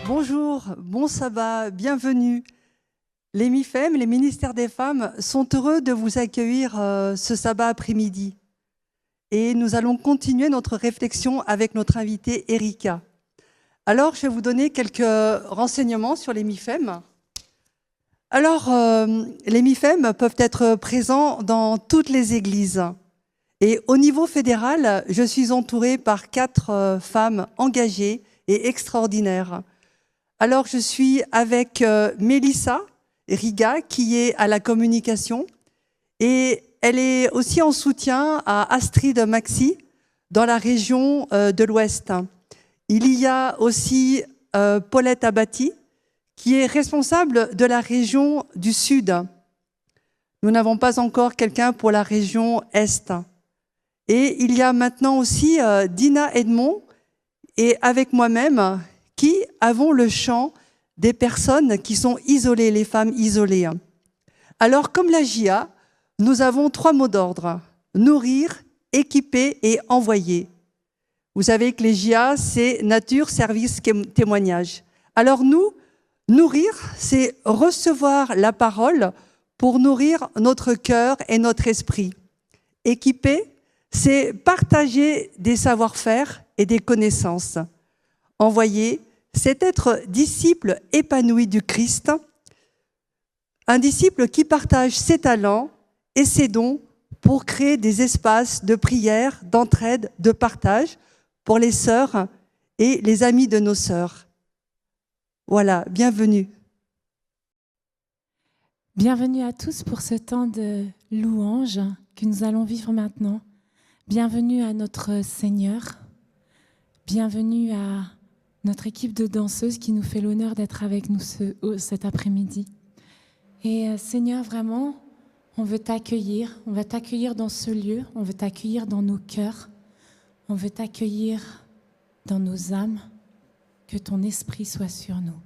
Bonjour, bon sabbat, bienvenue. Les MIFEM, les ministères des femmes, sont heureux de vous accueillir ce sabbat après-midi. Et nous allons continuer notre réflexion avec notre invitée Erika. Alors, je vais vous donner quelques renseignements sur les MIFEM. Alors, les MIFEM peuvent être présents dans toutes les églises. Et au niveau fédéral, je suis entourée par 4 femmes engagées et extraordinaires. Alors, je suis avec Mélissa Riga, qui est à la communication, et elle est aussi en soutien à Astrid Maxi, dans la région de l'Ouest. Il y a aussi Paulette Abati, qui est responsable de la région du Sud. Nous n'avons pas encore quelqu'un pour la région Est. Et il y a maintenant aussi Dina Edmond, et avec moi-même, qui avons le chant des personnes qui sont isolées, les femmes isolées. Alors, comme la JA, nous avons 3 mots d'ordre: nourrir, équiper et envoyer. Vous savez que les JA, c'est nature, service, témoignage. Alors nous, nourrir, c'est recevoir la parole pour nourrir notre cœur et notre esprit. Équiper, c'est partager des savoir-faire et des connaissances. Envoyer, c'est être disciple épanoui du Christ, un disciple qui partage ses talents et ses dons pour créer des espaces de prière, d'entraide, de partage pour les sœurs et les amis de nos sœurs. Voilà, bienvenue. Bienvenue à tous pour ce temps de louange que nous allons vivre maintenant. Bienvenue à notre Seigneur. Bienvenue à notre équipe de danseuses qui nous fait l'honneur d'être avec nous cet après-midi. Et Seigneur, vraiment, on veut t'accueillir dans ce lieu, on veut t'accueillir dans nos cœurs, on veut t'accueillir dans nos âmes, que ton esprit soit sur nous.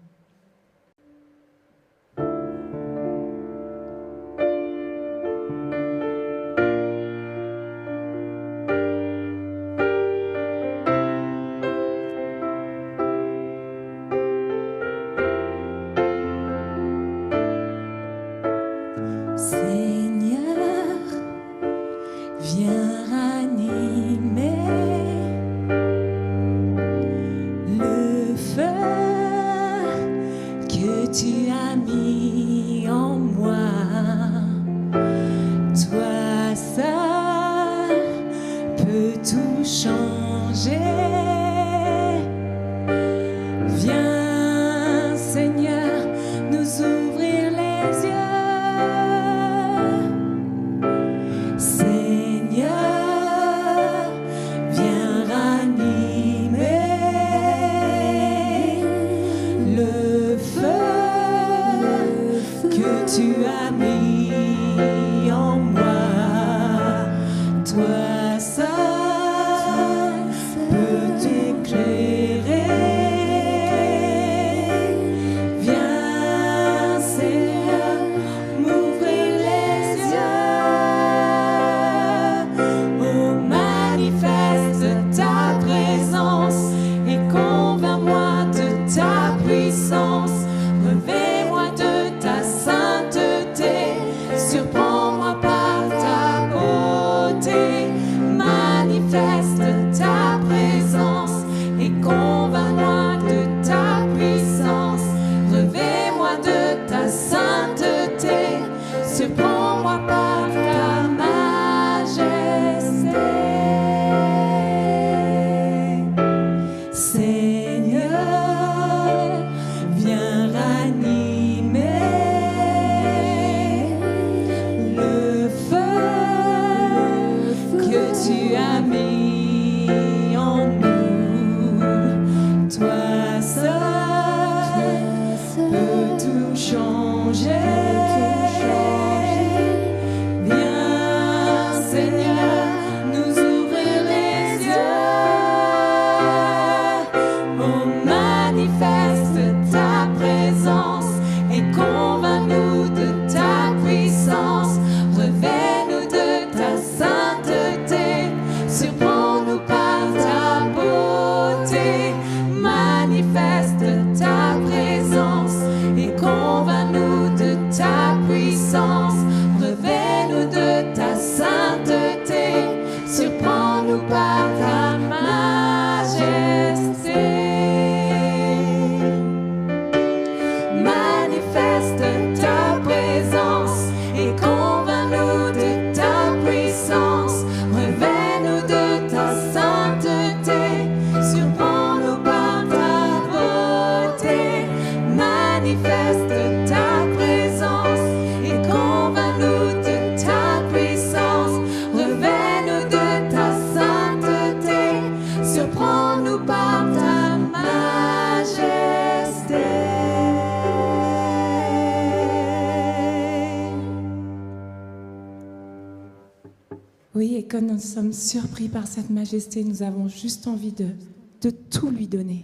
Surprends-nous par ta beauté, manifeste ta Et quand nous sommes surpris par cette majesté, nous avons juste envie de tout lui donner.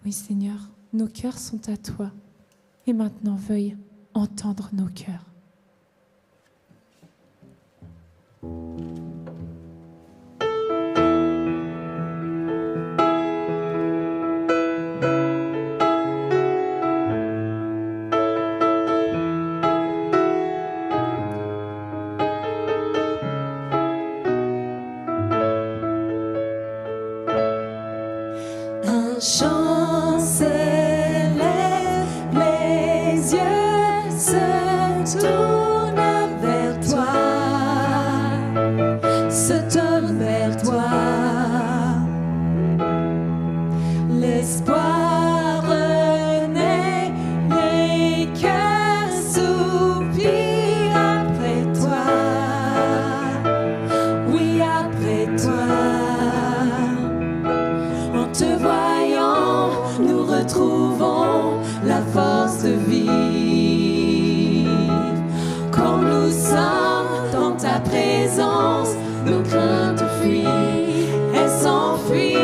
Oui, Seigneur, nos cœurs sont à toi. Et maintenant, veuille entendre nos cœurs. Un chant s'élève, les yeux se tournent vers toi, se tournent vers toi. L'espoir renaît, les cœurs soupirent après toi. Oui, après toi. En te voyant, nous retrouvons la force de vivre. Quand nous sommes dans ta présence, nos craintes fuient, elles s'enfuient.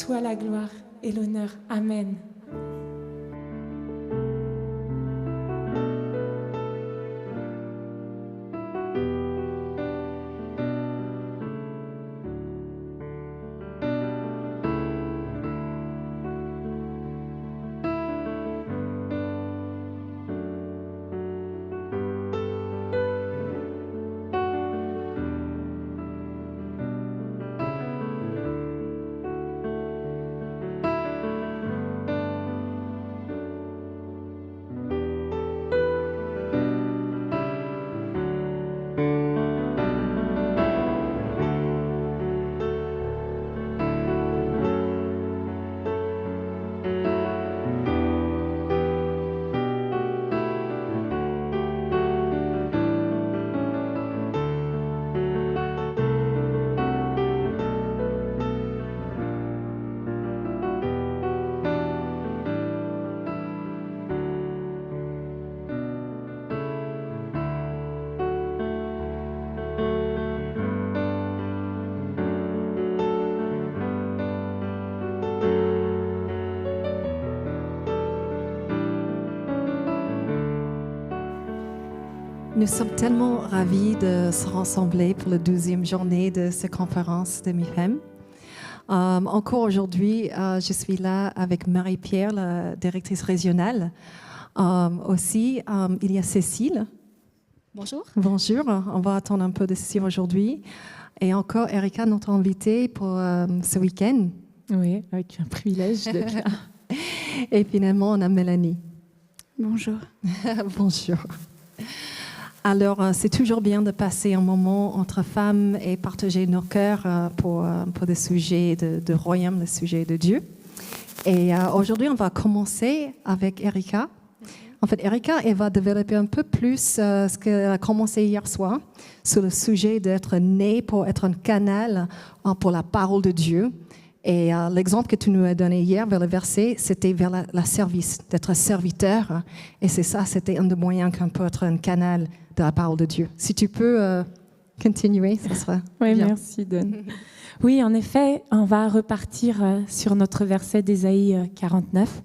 toi la gloire et l'honneur. Amen. Nous sommes tellement ravis de se rassembler pour la 12e journée de cette conférence de MIFEM. Encore aujourd'hui, je suis là avec Marie-Pierre, la directrice régionale. Aussi, il y a Cécile. Bonjour. Bonjour, on va attendre un peu de Cécile aujourd'hui. Et encore Erika, notre invitée pour ce week-end. Oui, avec un privilège d'être là. Et finalement, on a Mélanie. Bonjour. Bonjour. Alors, c'est toujours bien de passer un moment entre femmes et partager nos cœurs pour des sujets de royaume, le sujet de Dieu. Et aujourd'hui, on va commencer avec Erika. En fait, Erika, elle va développer un peu plus ce qu'elle a commencé hier soir sur le sujet d'être né pour être un canal pour la parole de Dieu. Et l'exemple que tu nous as donné hier vers le verset, c'était vers la service, d'être serviteur. Et c'est ça, c'était un des moyens qu'on peut être un canal de la parole de Dieu. Si tu peux continuer, ça sera Oui, bien. merci, Don. Oui, en effet, on va repartir sur notre verset d'Ésaïe 49.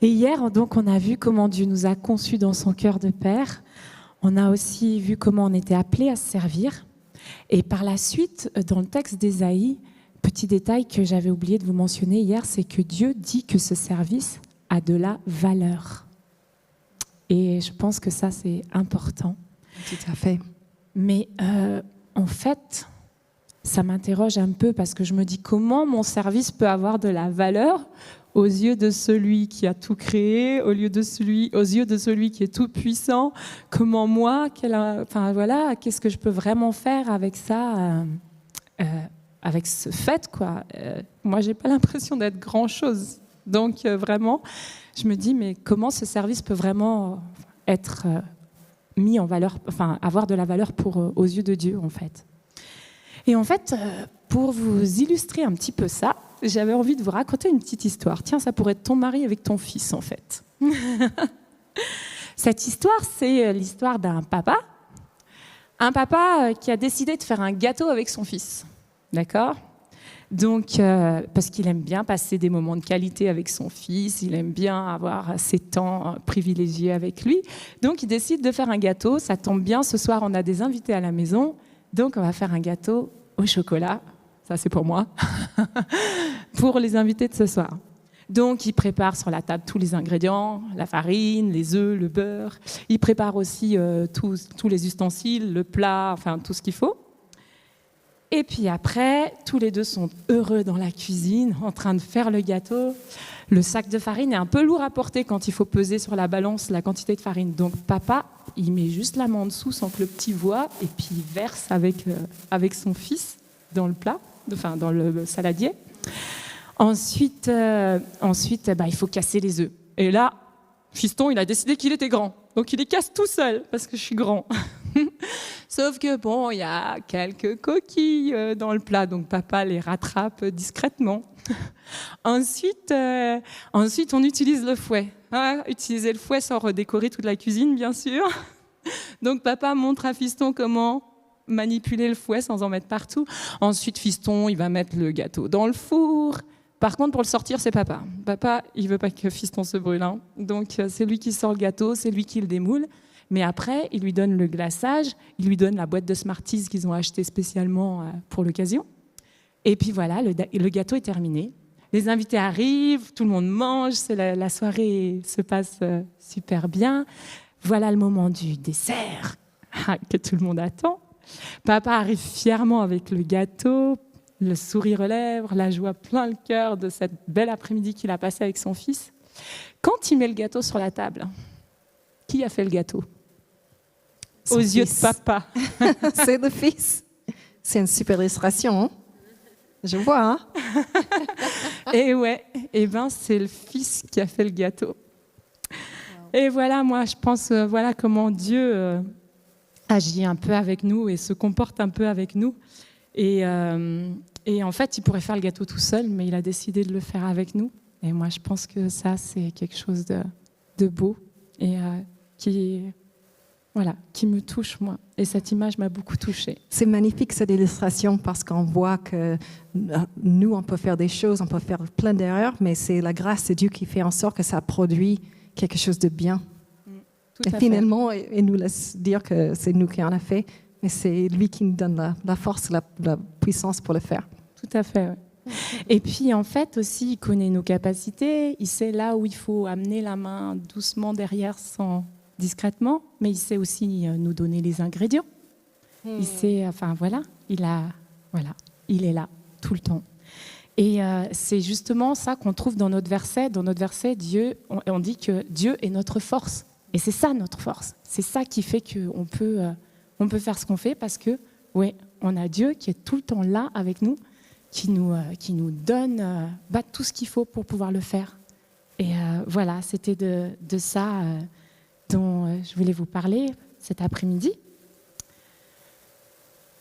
Et hier, donc, on a vu comment Dieu nous a conçus dans son cœur de père. On a aussi vu comment on était appelés à se servir. Et par la suite, dans le texte d'Ésaïe, petit détail que j'avais oublié de vous mentionner hier, c'est que Dieu dit que ce service a de la valeur. Et je pense que ça, c'est important. Tout à fait. Mais en fait, ça m'interroge un peu parce que je me dis comment mon service peut avoir de la valeur aux yeux de celui qui a tout créé, aux yeux de celui qui est tout puissant. Comment moi, qu'est-ce que je peux vraiment faire avec ça, avec ce fait, quoi. Moi, j'ai pas l'impression d'être grand-chose. Donc vraiment, je me dis mais comment ce service peut vraiment être mis en valeur, avoir de la valeur aux yeux de Dieu, en fait. Et en fait, pour vous illustrer un petit peu ça, j'avais envie de vous raconter une petite histoire. Tiens, ça pourrait être ton mari avec ton fils, en fait. Cette histoire, c'est l'histoire d'un papa. Un papa qui a décidé de faire un gâteau avec son fils. D'accord ? Donc, parce qu'il aime bien passer des moments de qualité avec son fils, il aime bien avoir ses temps privilégiés avec lui. Donc, il décide de faire un gâteau. Ça tombe bien, ce soir, on a des invités à la maison. Donc, on va faire un gâteau au chocolat. Ça, c'est pour moi. Pour les invités de ce soir. Donc, il prépare sur la table tous les ingrédients, la farine, les œufs, le beurre. Il prépare aussi tous les ustensiles, le plat, enfin, tout ce qu'il faut. Et puis après, tous les deux sont heureux dans la cuisine, en train de faire le gâteau. Le sac de farine est un peu lourd à porter quand il faut peser sur la balance la quantité de farine. Donc papa, il met juste la main en dessous sans que le petit voie, et puis il verse avec son fils dans le plat, dans le saladier. Ensuite, il faut casser les œufs. Et là, fiston, il a décidé qu'il était grand. Donc il les casse tout seul, parce que je suis grand. Sauf que bon, il y a quelques coquilles dans le plat, donc papa les rattrape discrètement. Ensuite, on utilise le fouet. Utiliser le fouet sans redécorer toute la cuisine, bien sûr. Donc papa montre à fiston comment manipuler le fouet sans en mettre partout. Ensuite, fiston, il va mettre le gâteau dans le four. Par contre, pour le sortir, c'est papa. Papa, il veut pas que fiston se brûle. Donc c'est lui qui sort le gâteau, c'est lui qui le démoule. Mais après, il lui donne le glaçage, il lui donne la boîte de Smarties qu'ils ont achetée spécialement pour l'occasion. Et puis voilà, le gâteau est terminé. Les invités arrivent, tout le monde mange, la soirée se passe super bien. Voilà le moment du dessert que tout le monde attend. Papa arrive fièrement avec le gâteau, le sourire aux lèvres, la joie plein le cœur de cette belle après-midi qu'il a passée avec son fils. Quand il met le gâteau sur la table, qui a fait le gâteau ? Aux yeux de papa. C'est le fils. C'est une super illustration. Hein? Je vois. Hein? Et ouais, c'est le fils qui a fait le gâteau. Wow. Et voilà, moi, je pense, voilà comment Dieu agit un peu avec nous et se comporte un peu avec nous. Et en fait, il pourrait faire le gâteau tout seul, mais il a décidé de le faire avec nous. Et moi, je pense que ça, c'est quelque chose de beau et qui me touche, moi. Et cette image m'a beaucoup touchée. C'est magnifique, cette illustration, parce qu'on voit que nous, on peut faire des choses, on peut faire plein d'erreurs, mais c'est la grâce de Dieu qui fait en sorte que ça produit quelque chose de bien. Et finalement, il nous laisse dire que c'est nous qui en a fait, mais c'est lui qui nous donne la force, la puissance pour le faire. Tout à fait, oui. Et puis, en fait, aussi, il connaît nos capacités. Il sait là où il faut amener la main doucement derrière, discrètement. Mais il sait aussi nous donner les ingrédients. Il sait, enfin, voilà, il est là tout le temps. Et c'est justement ça qu'on trouve dans notre verset. Dans notre verset, on dit que Dieu est notre force. Et c'est ça notre force. C'est ça qui fait qu'on peut faire ce qu'on fait parce que, ouais, on a Dieu qui est tout le temps là avec nous, qui nous donne tout ce qu'il faut pour pouvoir le faire. Et voilà, c'était de ça dont je voulais vous parler cet après-midi.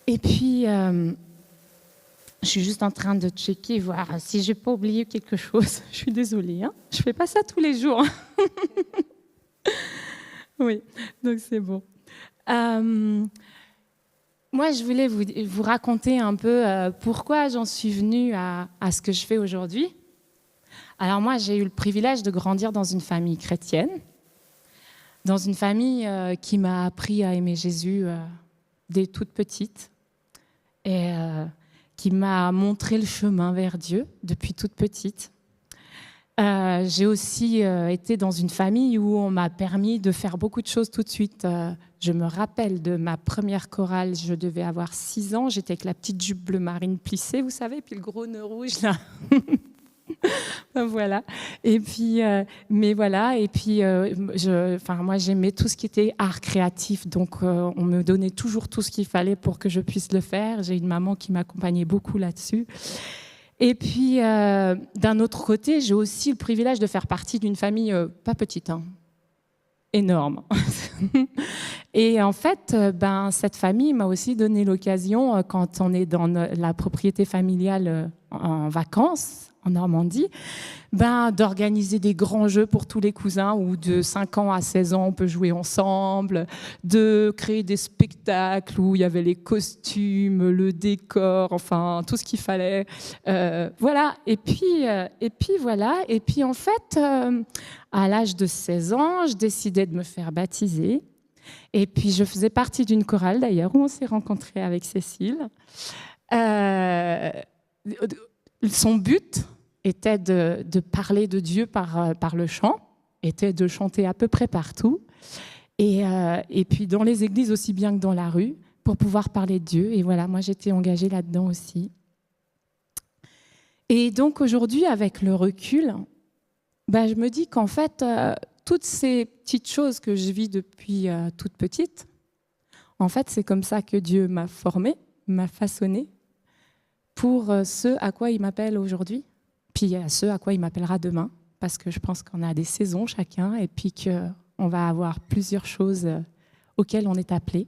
Et puis, je suis juste en train de checker, voir si je n'ai pas oublié quelque chose. Je suis désolée, hein, je ne fais pas ça tous les jours. Oui, donc c'est bon. Moi, je voulais vous raconter un peu pourquoi j'en suis venue à ce que je fais aujourd'hui. Alors moi, j'ai eu le privilège de grandir dans une famille chrétienne, dans une famille qui m'a appris à aimer Jésus dès toute petite et qui m'a montré le chemin vers Dieu depuis toute petite. J'ai aussi été dans une famille où on m'a permis de faire beaucoup de choses tout de suite. Je me rappelle de ma première chorale, je devais avoir 6 ans, j'étais avec la petite jupe bleu marine plissée, vous savez, puis le gros nœud rouge là. Voilà. Et puis, mais voilà. Et puis, moi, j'aimais tout ce qui était art créatif. Donc, on me donnait toujours tout ce qu'il fallait pour que je puisse le faire. J'ai une maman qui m'accompagnait beaucoup là-dessus. Et puis, d'un autre côté, j'ai aussi le privilège de faire partie d'une famille pas petite, hein, énorme. Et en fait, cette famille m'a aussi donné l'occasion, quand on est dans la propriété familiale en vacances, en Normandie, d'organiser des grands jeux pour tous les cousins où de 5 ans à 16 ans, on peut jouer ensemble, de créer des spectacles où il y avait les costumes, le décor, enfin, tout ce qu'il fallait. Voilà. Et puis, voilà. Et puis, en fait, à l'âge de 16 ans, je décidais de me faire baptiser. Et puis, je faisais partie d'une chorale, d'ailleurs, où on s'est rencontrés avec Cécile. Son but était de parler de Dieu par le chant, était de chanter à peu près partout, et puis dans les églises aussi bien que dans la rue, pour pouvoir parler de Dieu. Et voilà, moi j'étais engagée là-dedans aussi. Et donc aujourd'hui, avec le recul, je me dis qu'en fait, toutes ces petites choses que je vis depuis toute petite, en fait, c'est comme ça que Dieu m'a formée, m'a façonnée pour ce à quoi il m'appelle aujourd'hui, puis à ce à quoi il m'appellera demain, parce que je pense qu'on a des saisons chacun, et puis qu'on va avoir plusieurs choses auxquelles on est appelé.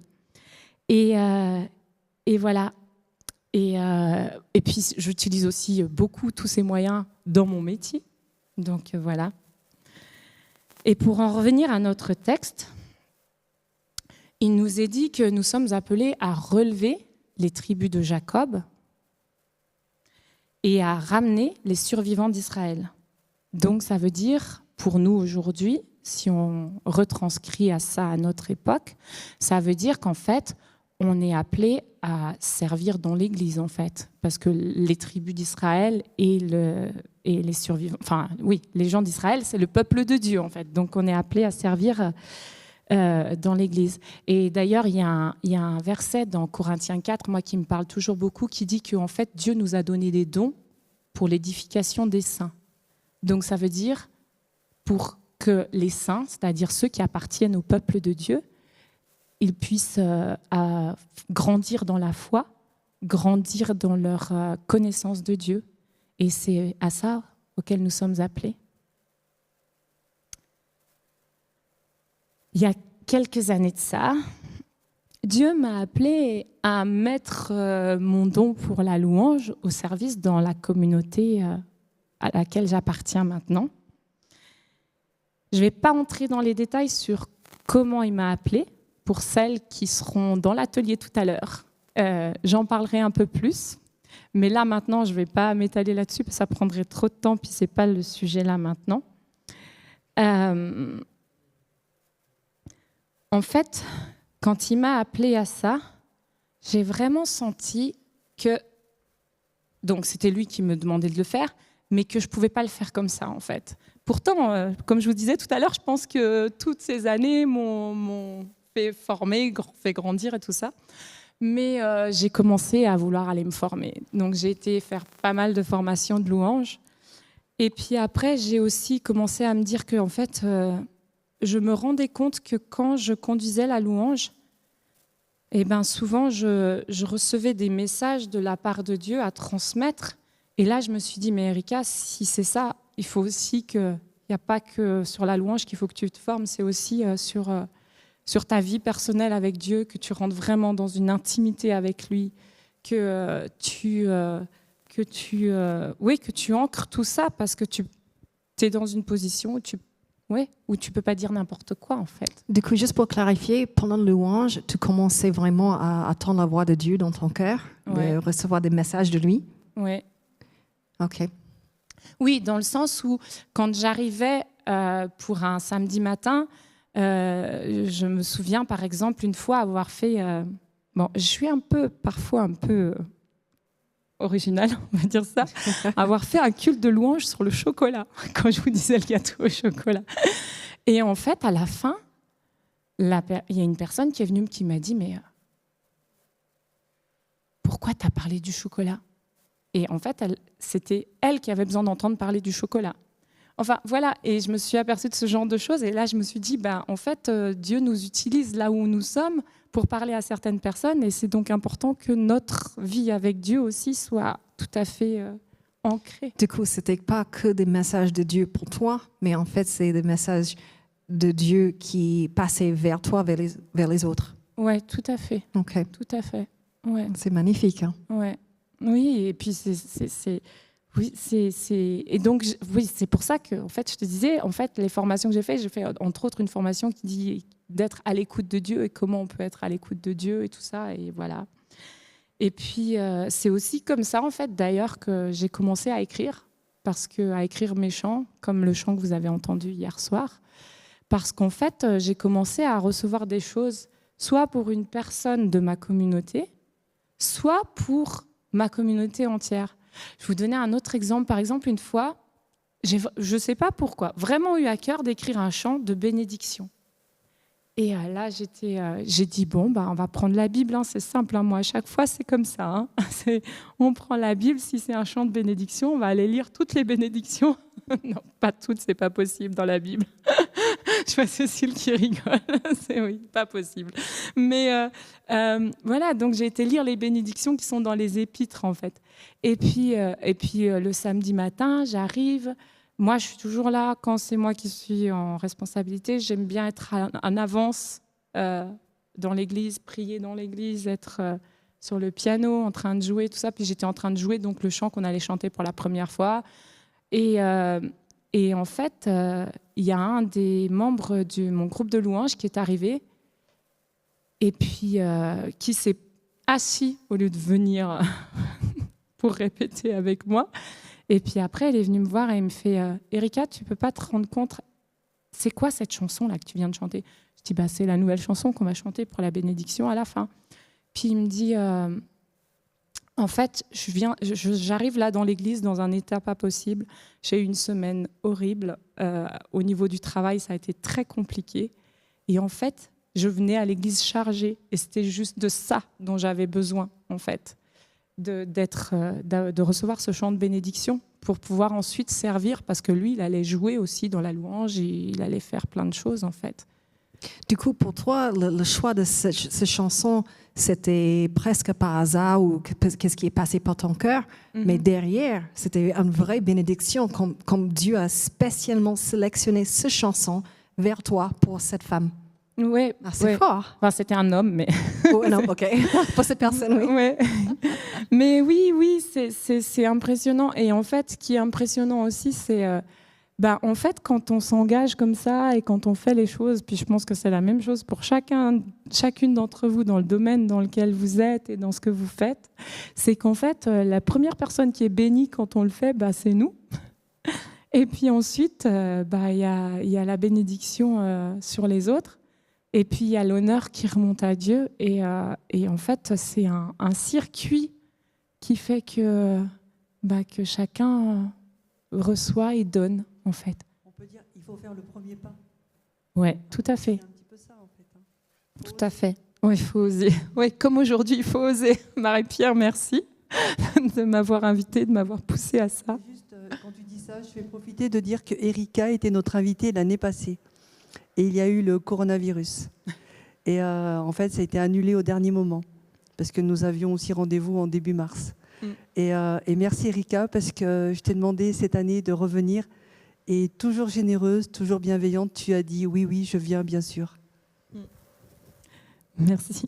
Et voilà. Et puis, j'utilise aussi beaucoup tous ces moyens dans mon métier. Donc, voilà. Et pour en revenir à notre texte, il nous est dit que nous sommes appelés à relever les tribus de Jacob et à ramener les survivants d'Israël. Donc, ça veut dire, pour nous aujourd'hui, si on retranscrit à ça à notre époque, ça veut dire qu'en fait, on est appelé à servir dans l'Église, en fait, parce que les tribus d'Israël et les survivants, enfin, oui, les gens d'Israël, c'est le peuple de Dieu, en fait. Donc, on est appelé à servir dans l'Église. Et d'ailleurs, il y a un verset dans Corinthiens 4, moi, qui me parle toujours beaucoup, qui dit qu'en fait, Dieu nous a donné des dons pour l'édification des saints. Donc, ça veut dire pour que les saints, c'est-à-dire ceux qui appartiennent au peuple de Dieu, ils puissent grandir dans la foi, grandir dans leur connaissance de Dieu. Et c'est à ça auquel nous sommes appelés. Il y a quelques années de ça, Dieu m'a appelé à mettre mon don pour la louange au service dans la communauté à laquelle j'appartiens maintenant. Je ne vais pas entrer dans les détails sur comment il m'a appelé. Pour celles qui seront dans l'atelier tout à l'heure, j'en parlerai un peu plus. Mais là, maintenant, je ne vais pas m'étaler là-dessus parce que ça prendrait trop de temps, puis ce n'est pas le sujet là maintenant. en fait, quand il m'a appelée à ça, j'ai vraiment senti que, donc c'était lui qui me demandait de le faire, mais que je ne pouvais pas le faire comme ça, en fait. Pourtant, comme je vous disais tout à l'heure, je pense que toutes ces années m'ont fait former, fait grandir et tout ça. Mais j'ai commencé à vouloir aller me former. Donc j'ai été faire pas mal de formations de louanges. Et puis après, j'ai aussi commencé à me dire que, en fait, je me rendais compte que quand je conduisais la louange, eh ben souvent, je recevais des messages de la part de Dieu à transmettre. Et là, je me suis dit, mais Erika, si c'est ça, il faut aussi que... Il n'y a pas que sur la louange qu'il faut que tu te formes, c'est aussi sur ta vie personnelle avec Dieu, que tu rentres vraiment dans une intimité avec lui, que tu ancres tout ça, parce que tu es dans une position où tu ne peux pas dire n'importe quoi, en fait. Du coup, juste pour clarifier, pendant le louange, tu commençais vraiment à attendre la voix de Dieu dans ton cœur, de recevoir des messages de lui. Oui. OK. Oui, dans le sens où quand j'arrivais pour un samedi matin, je me souviens par exemple une fois avoir fait... je suis parfois un peu originale, on va dire ça, avoir fait un culte de louange sur le chocolat, quand je vous disais le gâteau au chocolat. Et en fait, à la fin, il y a une personne qui est venue qui m'a dit « Mais pourquoi tu as parlé du chocolat ?» Et en fait, c'était elle qui avait besoin d'entendre parler du chocolat. Enfin, voilà, et je me suis aperçue de ce genre de choses. Et là, je me suis dit, en fait, Dieu nous utilise là où nous sommes pour parler à certaines personnes. Et c'est donc important que notre vie avec Dieu aussi soit tout à fait ancrée. Du coup, ce n'était pas que des messages de Dieu pour toi, mais en fait, c'est des messages de Dieu qui passaient vers toi, vers les autres. Oui, tout à fait. OK. Tout à fait. Ouais. C'est magnifique. Hein? Ouais. Oui, et puis et donc c'est pour ça que, en fait, je te disais, en fait, les formations que j'ai fait entre autres une formation qui dit d'être à l'écoute de Dieu et comment on peut être à l'écoute de Dieu et tout ça, et voilà. Et puis c'est aussi comme ça, en fait, d'ailleurs, que j'ai commencé à écrire, à écrire mes chants, comme le chant que vous avez entendu hier soir, parce qu'en fait, j'ai commencé à recevoir des choses, soit pour une personne de ma communauté, soit pour ma communauté entière. Je vais vous donner un autre exemple. Par exemple, une fois, je ne sais pas pourquoi, vraiment eu à cœur d'écrire un chant de bénédiction. Et là, j'ai dit, on va prendre la Bible, hein, c'est simple. Hein, moi, à chaque fois, c'est comme ça. Hein. On prend la Bible, si c'est un chant de bénédiction, on va aller lire toutes les bénédictions. Non, pas toutes, c'est pas possible dans la Bible. Je vois Cécile qui rigole. Oui, pas possible. Mais voilà, donc j'ai été lire les bénédictions qui sont dans les épîtres, en fait. Et puis le samedi matin, j'arrive. Moi, je suis toujours là quand c'est moi qui suis en responsabilité. J'aime bien être en avance dans l'église, prier dans l'église, être sur le piano, en train de jouer, tout ça. Puis j'étais en train de jouer donc le chant qu'on allait chanter pour la première fois. Et en fait, il y a un des membres de mon groupe de louanges qui est arrivé et puis qui s'est assis au lieu de venir pour répéter avec moi. Et puis après, elle est venue me voir et elle me fait « Erika, tu ne peux pas te rendre compte, c'est quoi cette chanson-là que tu viens de chanter ?» Je dis « C'est la nouvelle chanson qu'on va chanter pour la bénédiction à la fin. » Puis il me dit « En fait, j'arrive là dans l'église dans un état pas possible. J'ai eu une semaine horrible. Au niveau du travail, ça a été très compliqué. Et en fait, je venais à l'église chargée. Et c'était juste de ça dont j'avais besoin, en fait. De recevoir ce chant de bénédiction pour pouvoir ensuite servir, parce que lui, il allait jouer aussi dans la louange et il allait faire plein de choses, en fait. Du coup, pour toi, le choix de cette chanson, c'était presque par hasard ou qu'est-ce qui est passé par ton cœur, mais derrière, c'était une vraie bénédiction, comme Dieu a spécialement sélectionné cette chanson vers toi pour cette femme. Oui, c'est fort. Enfin, c'était un homme, mais... Oh, non, OK. Pour cette personne, oui. Ouais. Mais oui, c'est impressionnant. Et en fait, ce qui est impressionnant aussi, c'est... en fait, quand on s'engage comme ça et quand on fait les choses, puis je pense que c'est la même chose pour chacune d'entre vous dans le domaine dans lequel vous êtes et dans ce que vous faites, c'est qu'en fait, la première personne qui est bénie quand on le fait, c'est nous. Et puis ensuite, y a la bénédiction sur les autres. Et puis, il y a l'honneur qui remonte à Dieu. Et en fait, c'est un circuit qui fait que chacun reçoit et donne, en fait. On peut dire qu'il faut faire le premier pas. Oui, tout à fait. C'est un petit peu ça, en fait. Tout à fait. Oui, il faut oser. Oui, comme aujourd'hui, il faut oser. Marie-Pierre, merci de m'avoir invitée, de m'avoir poussée à ça. Juste, quand tu dis ça, je vais profiter de dire que Erika était notre invitée l'année passée. Et il y a eu le coronavirus. Et en fait, ça a été annulé au dernier moment. Parce que nous avions aussi rendez-vous en début mars. Et merci Erika, parce que je t'ai demandé cette année de revenir. Et toujours généreuse, toujours bienveillante, tu as dit oui, je viens, bien sûr. Merci.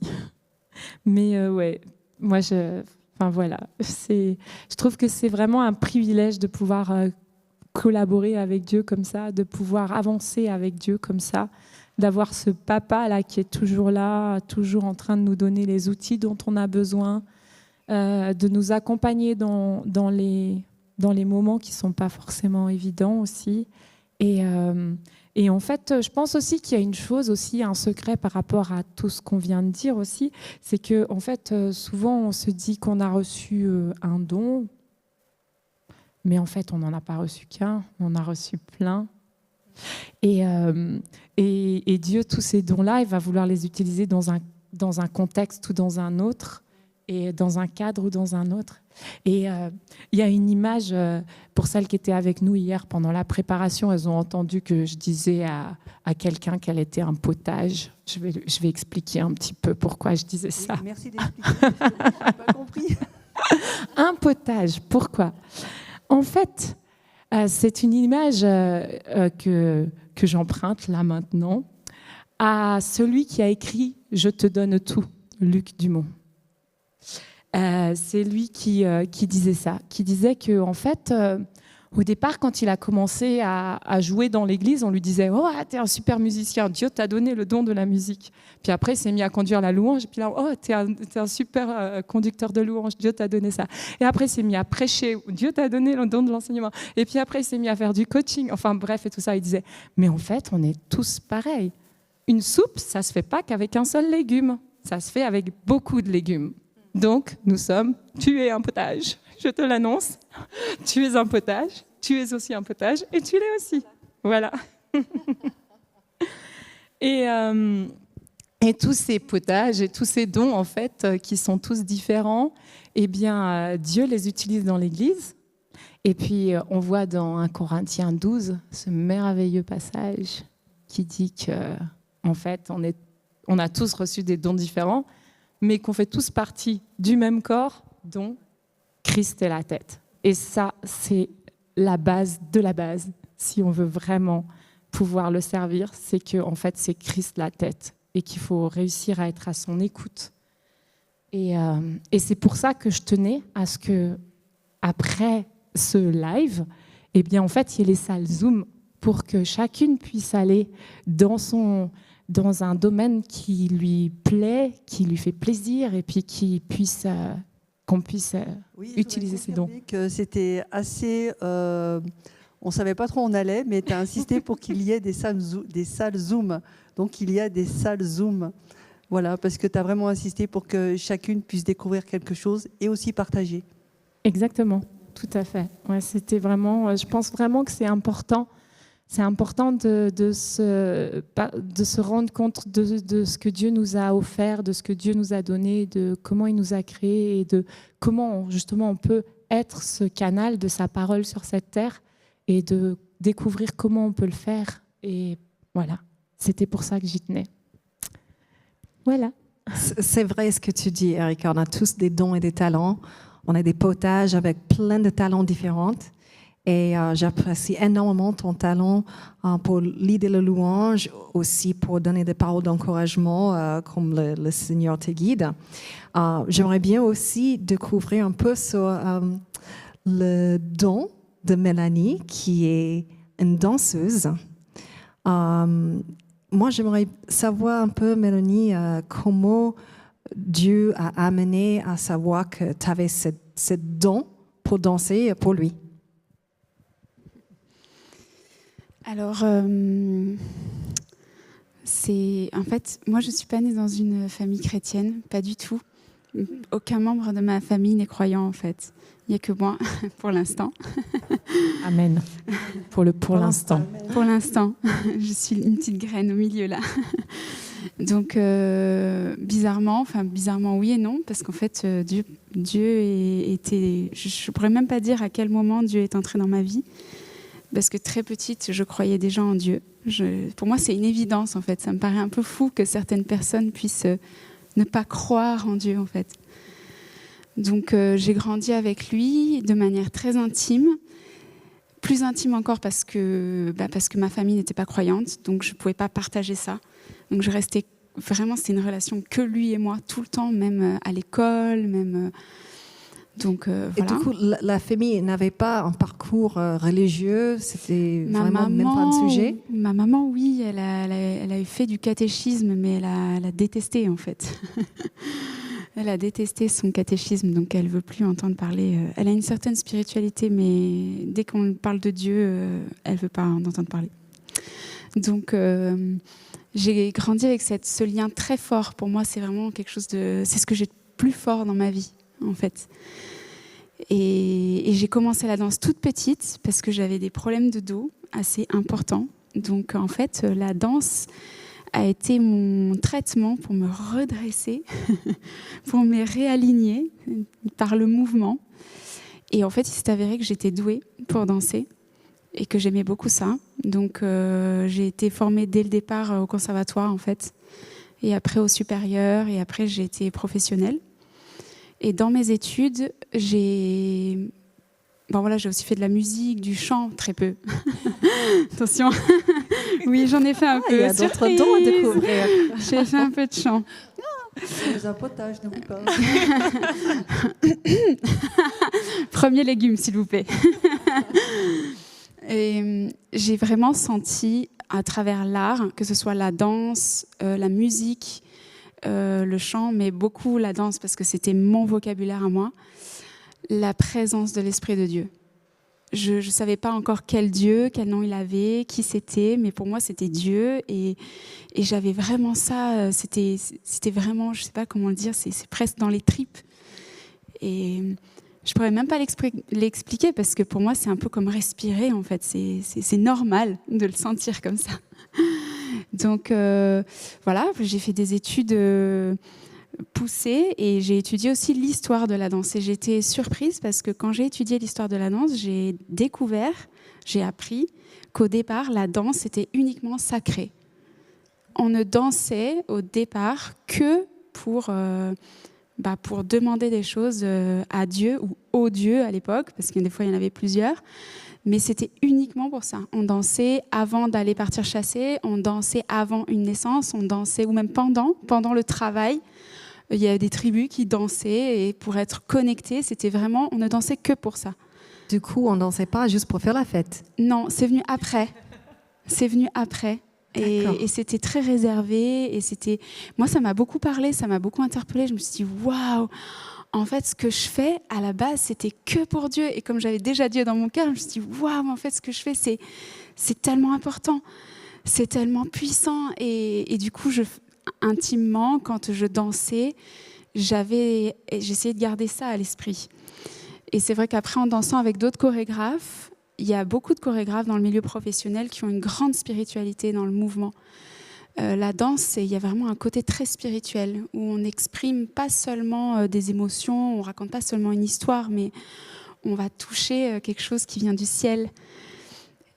Mais ouais, moi, je trouve que c'est vraiment un privilège de pouvoir collaborer avec Dieu comme ça, de pouvoir avancer avec Dieu comme ça, d'avoir ce papa là qui est toujours là, toujours en train de nous donner les outils dont on a besoin, de nous accompagner dans les moments qui ne sont pas forcément évidents aussi. Et en fait, je pense aussi qu'il y a une chose aussi, un secret par rapport à tout ce qu'on vient de dire aussi, c'est que en fait, souvent on se dit qu'on a reçu un don, mais en fait, on n'en a pas reçu qu'un, on en a reçu plein. Et Dieu, tous ces dons-là, il va vouloir les utiliser dans un contexte ou dans un autre, et dans un cadre ou dans un autre. Et il y a une image, pour celles qui étaient avec nous hier pendant la préparation, elles ont entendu que je disais à quelqu'un qu'elle était un potage. Je vais expliquer un petit peu pourquoi je disais ça. Oui, merci d'expliquer, je n'ai pas compris. Un potage, pourquoi ? En fait, c'est une image que j'emprunte là maintenant à celui qui a écrit « Je te donne tout », Luc Dumont. C'est lui qui disait ça, qui disait que en fait, au départ, quand il a commencé à jouer dans l'église, on lui disait « Oh, t'es un super musicien, Dieu t'a donné le don de la musique ». Puis après, il s'est mis à conduire la louange, et puis là « Oh, t'es un super conducteur de louange, Dieu t'a donné ça ». Et après, il s'est mis à prêcher, Dieu t'a donné le don de l'enseignement. Et puis après, il s'est mis à faire du coaching, enfin bref, et tout ça. Il disait « Mais en fait, on est tous pareils. Une soupe, ça ne se fait pas qu'avec un seul légume, ça se fait avec beaucoup de légumes. » Donc, tu es un potage, je te l'annonce. Tu es un potage, tu es aussi un potage et tu l'es aussi. Voilà. Et tous ces potages et tous ces dons, en fait, qui sont tous différents, eh bien, Dieu les utilise dans l'Église. Et puis, on voit dans 1 Corinthiens 12 ce merveilleux passage qui dit que, en fait, on a tous reçu des dons différents, mais qu'on fait tous partie du même corps dont Christ est la tête. Et ça, c'est la base de la base. Si on veut vraiment pouvoir le servir, c'est qu'en fait, c'est Christ la tête et qu'il faut réussir à être à son écoute. Et c'est pour ça que je tenais à ce que, après ce live, eh bien, en fait, il y ait les salles Zoom pour que chacune puisse aller dans un domaine qui lui plaît, qui lui fait plaisir, et puis qu'on puisse utiliser ses dons. Que c'était assez... on ne savait pas trop où on allait, mais tu as insisté pour qu'il y ait des salles Zoom. Donc, il y a des salles Zoom. Voilà, parce que tu as vraiment insisté pour que chacune puisse découvrir quelque chose et aussi partager. Exactement, tout à fait. Ouais, c'était vraiment... Je pense vraiment que c'est important. C'est important de se rendre compte de ce que Dieu nous a offert, de ce que Dieu nous a donné, de comment il nous a créés et de comment justement on peut être ce canal de sa parole sur cette terre et de découvrir comment on peut le faire. Et voilà, c'était pour ça que j'y tenais. Voilà. C'est vrai ce que tu dis, Erika. On a tous des dons et des talents. On a des potages avec plein de talents différents. Et j'apprécie énormément ton talent pour l'idée de la louange, aussi pour donner des paroles d'encouragement comme le Seigneur te guide. J'aimerais bien aussi découvrir un peu sur le don de Mélanie, qui est une danseuse. Moi, j'aimerais savoir un peu, Mélanie, comment Dieu a amené à savoir que tu avais ce don pour danser pour lui. En fait, moi, je ne suis pas née dans une famille chrétienne, pas du tout. Aucun membre de ma famille n'est croyant, en fait. Il n'y a que moi, pour l'instant. Amen. Pour l'instant. Pour l'instant. Je suis une petite graine au milieu, là. Donc, bizarrement oui et non, parce qu'en fait, Dieu était... Je ne pourrais même pas dire à quel moment Dieu est entré dans ma vie, parce que très petite, je croyais déjà en Dieu. Pour moi, c'est une évidence, en fait. Ça me paraît un peu fou que certaines personnes puissent ne pas croire en Dieu, en fait. Donc, j'ai grandi avec lui de manière très intime, plus intime encore parce que ma famille n'était pas croyante, donc je ne pouvais pas partager ça. Donc, je restais vraiment, c'était une relation que lui et moi, tout le temps, même à l'école, même... Donc, voilà. Et du coup, la famille n'avait pas un parcours religieux, c'était vraiment même pas un sujet? Ma maman, oui, elle a fait du catéchisme, mais elle a détesté, en fait. Elle a détesté son catéchisme, donc elle ne veut plus entendre parler. Elle a une certaine spiritualité, mais dès qu'on parle de Dieu, elle ne veut pas en entendre parler. Donc, j'ai grandi avec ce lien très fort. Pour moi, c'est vraiment quelque chose de... C'est ce que j'ai de plus fort dans ma vie, en fait. Et j'ai commencé la danse toute petite parce que j'avais des problèmes de dos assez importants. Donc, en fait, la danse a été mon traitement pour me redresser, pour me réaligner par le mouvement. Et en fait, il s'est avéré que j'étais douée pour danser et que j'aimais beaucoup ça. Donc, j'ai été formée dès le départ au conservatoire, en fait, et après au supérieur, et après, j'ai été professionnelle. Et dans mes études, j'ai aussi fait de la musique, du chant, très peu. Attention. Oui, j'en ai fait un peu. Il y a d'autres dons à découvrir. J'ai fait un peu de chant. Les potage, n'oublie pas. Premier légume, s'il vous plaît. Et j'ai vraiment senti, à travers l'art, que ce soit la danse, la musique, le chant, mais beaucoup la danse, parce que c'était mon vocabulaire à moi, la présence de l'Esprit de Dieu. Je ne savais pas encore quel Dieu, quel nom il avait, qui c'était, mais pour moi c'était Dieu, et j'avais vraiment ça, c'était vraiment, je ne sais pas comment le dire, c'est presque dans les tripes. Et je ne pourrais même pas l'expliquer, parce que pour moi c'est un peu comme respirer, en fait, c'est normal de le sentir comme ça. Donc voilà, j'ai fait des études poussées et j'ai étudié aussi l'histoire de la danse. Et j'ai été surprise parce que quand j'ai étudié l'histoire de la danse, j'ai appris qu'au départ, la danse était uniquement sacrée. On ne dansait au départ que pour demander des choses à Dieu ou au Dieu à l'époque, parce que des fois il y en avait plusieurs. Mais c'était uniquement pour ça. On dansait avant d'aller partir chasser, on dansait avant une naissance, on dansait ou même pendant le travail. Il y a des tribus qui dansaient et pour être connectés, c'était vraiment, on ne dansait que pour ça. Du coup, on ne dansait pas juste pour faire la fête? Non, c'est venu après. C'est venu après. Et c'était très réservé. Et moi, ça m'a beaucoup parlé, ça m'a beaucoup interpellée. Je me suis dit, waouh! En fait, ce que je fais, à la base, c'était que pour Dieu. Et comme j'avais déjà Dieu dans mon cœur, je me suis dit, waouh, en fait, ce que je fais, c'est tellement important. C'est tellement puissant. Et du coup, intimement, quand je dansais, j'essayais de garder ça à l'esprit. Et c'est vrai qu'après, en dansant avec d'autres chorégraphes, il y a beaucoup de chorégraphes dans le milieu professionnel qui ont une grande spiritualité dans le mouvement. La danse, il y a vraiment un côté très spirituel où on n'exprime pas seulement des émotions, on raconte pas seulement une histoire, mais on va toucher quelque chose qui vient du ciel.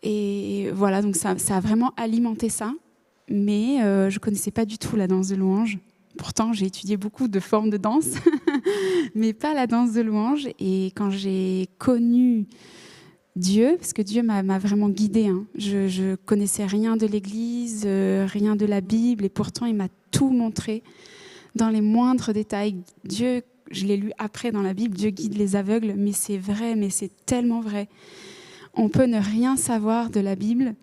Et voilà, donc ça a vraiment alimenté ça. Mais je connaissais pas du tout la danse de louange. Pourtant, j'ai étudié beaucoup de formes de danse, mais pas la danse de louange. Et quand j'ai connu Dieu, parce que Dieu m'a vraiment guidée. Hein. Je connaissais rien de l'Église, rien de la Bible, et pourtant il m'a tout montré dans les moindres détails. Dieu, je l'ai lu après dans la Bible, Dieu guide les aveugles, mais c'est vrai, mais c'est tellement vrai. On peut ne rien savoir de la Bible.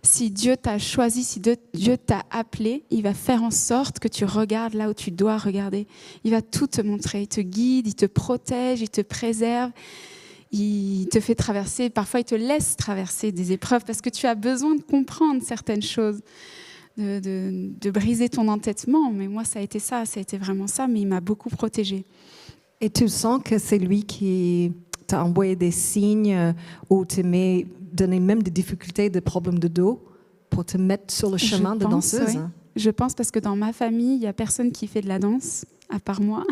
Si Dieu t'a choisi, si Dieu t'a appelé, il va faire en sorte que tu regardes là où tu dois regarder. Il va tout te montrer, il te guide, il te protège, il te préserve. Il te fait traverser, parfois il te laisse traverser des épreuves parce que tu as besoin de comprendre certaines choses. de briser ton entêtement. Mais moi, ça a été vraiment ça, mais il m'a beaucoup protégée. Et tu sens que c'est lui qui t'a envoyé des signes ou te donné même des difficultés, des problèmes de dos pour te mettre sur le chemin de danseuse? Oui. Je pense parce que dans ma famille, il n'y a personne qui fait de la danse, à part moi.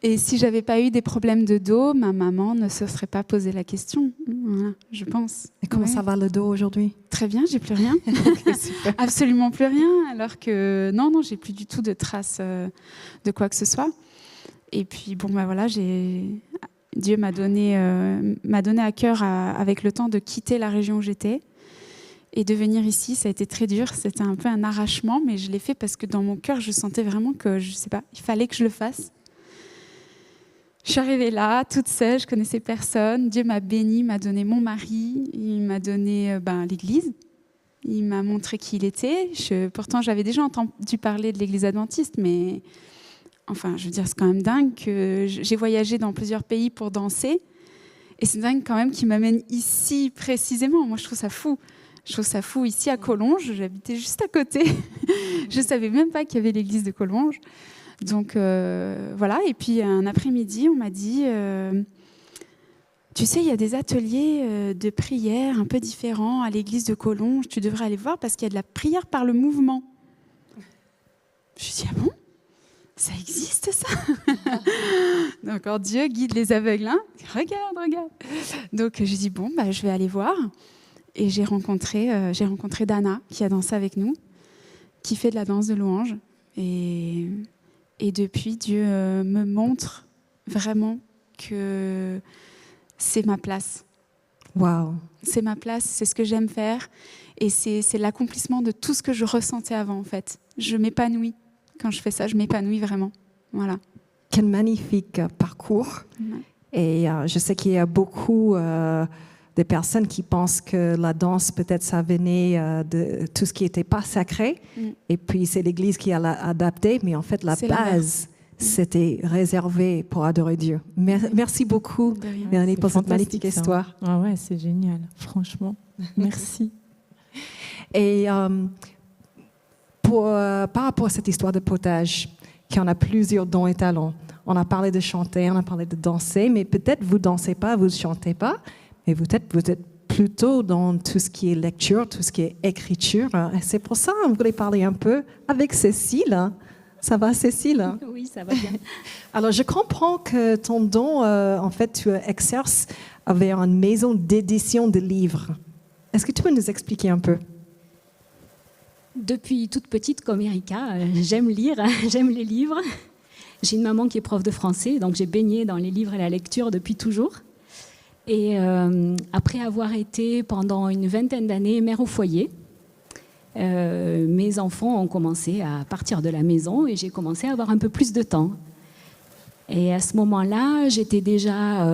Et si j'avais pas eu des problèmes de dos, ma maman ne se serait pas posé la question. Voilà, je pense. Et comment ça va le dos aujourd'hui? Très bien, j'ai plus rien. Okay, super. Absolument plus rien. Alors que non, j'ai plus du tout de traces de quoi que ce soit. Et puis bon, voilà, Dieu m'a donné à cœur avec le temps de quitter la région où j'étais et de venir ici. Ça a été très dur. C'était un peu un arrachement, mais je l'ai fait parce que dans mon cœur, je sentais vraiment que, je sais pas, il fallait que je le fasse. Je suis arrivée là, toute seule, je connaissais personne. Dieu m'a bénie, m'a donné mon mari, il m'a donné l'église. Il m'a montré qui il était. Pourtant, j'avais déjà entendu parler de l'église adventiste, mais enfin, je veux dire, c'est quand même dingue que j'ai voyagé dans plusieurs pays pour danser. Et c'est dingue quand même qu'il m'amène ici précisément. Moi, je trouve ça fou. Je trouve ça fou. Ici, à Collonges, j'habitais juste à côté. Je ne savais même pas qu'il y avait l'église de Collonges. Donc voilà, et puis un après-midi, on m'a dit, tu sais, il y a des ateliers de prière un peu différents à l'église de Collonges, tu devrais aller voir parce qu'il y a de la prière par le mouvement. Je me suis dit, ah bon? Ça existe ça? Encore Dieu guide les aveugles, hein? Regarde. Donc j'ai dit, bon, je vais aller voir. Et j'ai rencontré Dana, qui a dansé avec nous, qui fait de la danse de louange. Et depuis, Dieu me montre vraiment que c'est ma place. Wow. C'est ma place, c'est ce que j'aime faire. Et c'est l'accomplissement de tout ce que je ressentais avant, en fait. Je m'épanouis. Quand je fais ça, je m'épanouis vraiment. Voilà. Quel magnifique parcours. Ouais. Et je sais qu'il y a beaucoup de personnes qui pensent que la danse, peut-être, ça venait de tout ce qui n'était pas sacré. Et puis, c'est l'Église qui a adapté. Mais en fait, la base, c'était réservé pour adorer Dieu. Merci beaucoup, Mélanie, pour cette magnifique histoire. Ah ouais, c'est génial, franchement. Merci. Et par rapport à cette histoire de potage, qui en a plusieurs dons et talents, on a parlé de chanter, on a parlé de danser, mais peut-être vous ne dansez pas, vous ne chantez pas, mais vous êtes plutôt dans tout ce qui est lecture, tout ce qui est écriture. Et c'est pour ça qu'on voulait parler un peu avec Cécile. Ça va, Cécile? Oui, ça va bien. Alors, je comprends que ton don, en fait, tu exerces avec une maison d'édition de livres. Est-ce que tu peux nous expliquer un peu? Depuis toute petite, comme Erika, j'aime lire, j'aime les livres. J'ai une maman qui est prof de français, donc j'ai baigné dans les livres et la lecture depuis toujours. Et après avoir été pendant une vingtaine d'années mère au foyer, mes enfants ont commencé à partir de la maison et j'ai commencé à avoir un peu plus de temps. Et à ce moment-là, j'étais déjà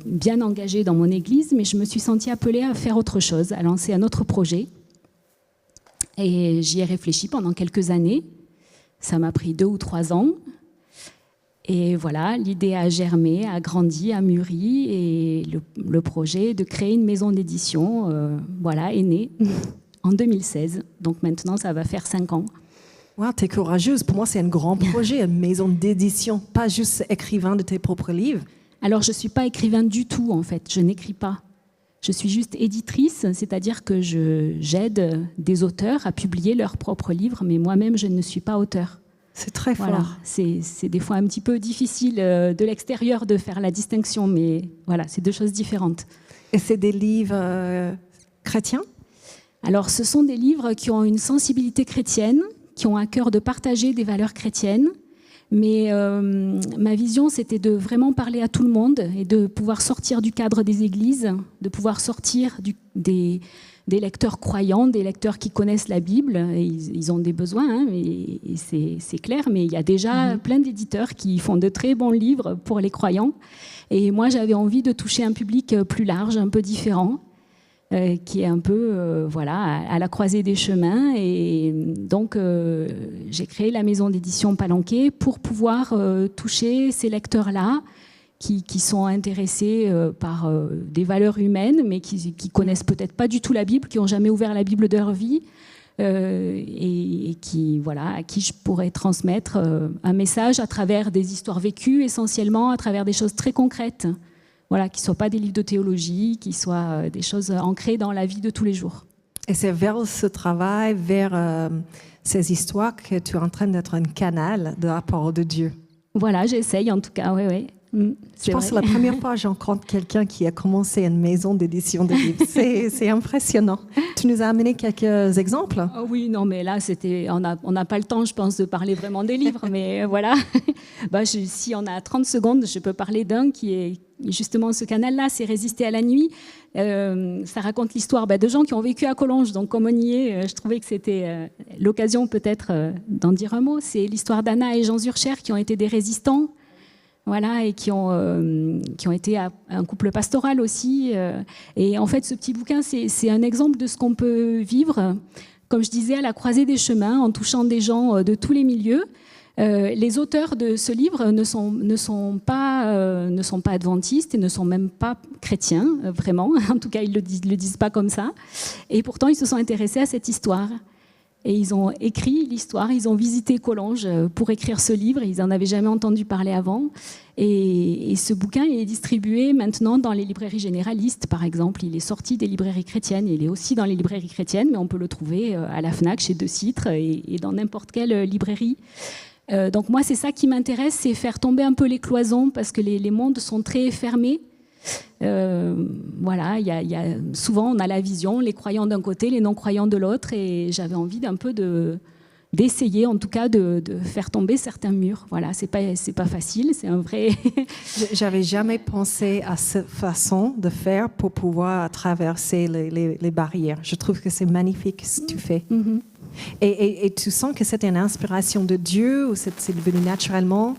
bien engagée dans mon église, mais je me suis sentie appelée à faire autre chose, à lancer un autre projet. Et j'y ai réfléchi pendant quelques années. Ça m'a pris 2 ou 3 ans. Et voilà, l'idée a germé, a grandi, a mûri. Et le projet de créer une maison d'édition est né en 2016. Donc maintenant, ça va faire 5 ans. Wow, t'es courageuse. Pour moi, c'est un grand projet, une maison d'édition, pas juste écrivain de tes propres livres. Alors, je ne suis pas écrivain du tout, en fait. Je n'écris pas. Je suis juste éditrice, c'est-à-dire que j'aide des auteurs à publier leurs propres livres, mais moi-même, je ne suis pas auteur. C'est très fort. Voilà. C'est des fois un petit peu difficile de l'extérieur de faire la distinction, mais voilà, c'est 2 choses différentes. Et c'est des livres chrétiens? Alors, ce sont des livres qui ont une sensibilité chrétienne, qui ont à cœur de partager des valeurs chrétiennes. Mais ma vision, c'était de vraiment parler à tout le monde et de pouvoir sortir du cadre des églises, de pouvoir sortir des lecteurs croyants, des lecteurs qui connaissent la Bible. Et ils ont des besoins, et c'est clair, mais il y a déjà plein d'éditeurs qui font de très bons livres pour les croyants. Et moi, j'avais envie de toucher un public plus large, un peu différent, qui est un peu à la croisée des chemins. Et donc, j'ai créé la maison d'édition Palanquet pour pouvoir toucher ces lecteurs-là qui sont intéressés par des valeurs humaines, mais qui connaissent peut-être pas du tout la Bible, qui n'ont jamais ouvert la Bible de leur vie, et qui, voilà, à qui je pourrais transmettre un message à travers des histoires vécues, essentiellement à travers des choses très concrètes, voilà, qui ne soient pas des livres de théologie, qui soient des choses ancrées dans la vie de tous les jours. Et c'est vers ce travail, vers ces histoires que tu es en train d'être un canal de la parole de Dieu. Voilà, j'essaye en tout cas, oui. Je pense que c'est la première fois que j'encontre quelqu'un qui a commencé une maison d'édition de livres. C'est impressionnant. Tu nous as amené quelques exemples? Oh oui, non, mais là, on n'a pas le temps, je pense, de parler vraiment des livres, mais voilà. Si on a 30 secondes, je peux parler d'un qui est justement ce canal-là, c'est Résister à la nuit. Ça raconte l'histoire de gens qui ont vécu à Collonges, donc comme on y est, je trouvais que c'était l'occasion peut-être d'en dire un mot. C'est l'histoire d'Anna et Jean Zurcher qui ont été des résistants. Voilà, et qui ont été un couple pastoral aussi. Et en fait, ce petit bouquin, c'est un exemple de ce qu'on peut vivre, comme je disais, à la croisée des chemins, en touchant des gens de tous les milieux. Les auteurs de ce livre ne sont pas adventistes et ne sont même pas chrétiens, vraiment. En tout cas, ils le disent pas comme ça. Et pourtant, ils se sont intéressés à cette histoire. Et ils ont écrit l'histoire, ils ont visité Collonges pour écrire ce livre, ils n'en avaient jamais entendu parler avant. Et ce bouquin est distribué maintenant dans les librairies généralistes, par exemple. Il est sorti des librairies chrétiennes, il est aussi dans les librairies chrétiennes, mais on peut le trouver à la FNAC, chez De Citre et dans n'importe quelle librairie. Donc moi, c'est ça qui m'intéresse, c'est faire tomber un peu les cloisons, parce que les mondes sont très fermés. Voilà, souvent on a la vision, les croyants d'un côté, les non-croyants de l'autre, et j'avais envie d'un peu d'essayer, en tout cas, de faire tomber certains murs. Voilà, c'est pas facile, c'est un vrai. J'avais jamais pensé à cette façon de faire pour pouvoir traverser les barrières. Je trouve que c'est magnifique ce que tu fais. Mm-hmm. Et tu sens que c'était une inspiration de Dieu ou c'est venu naturellement?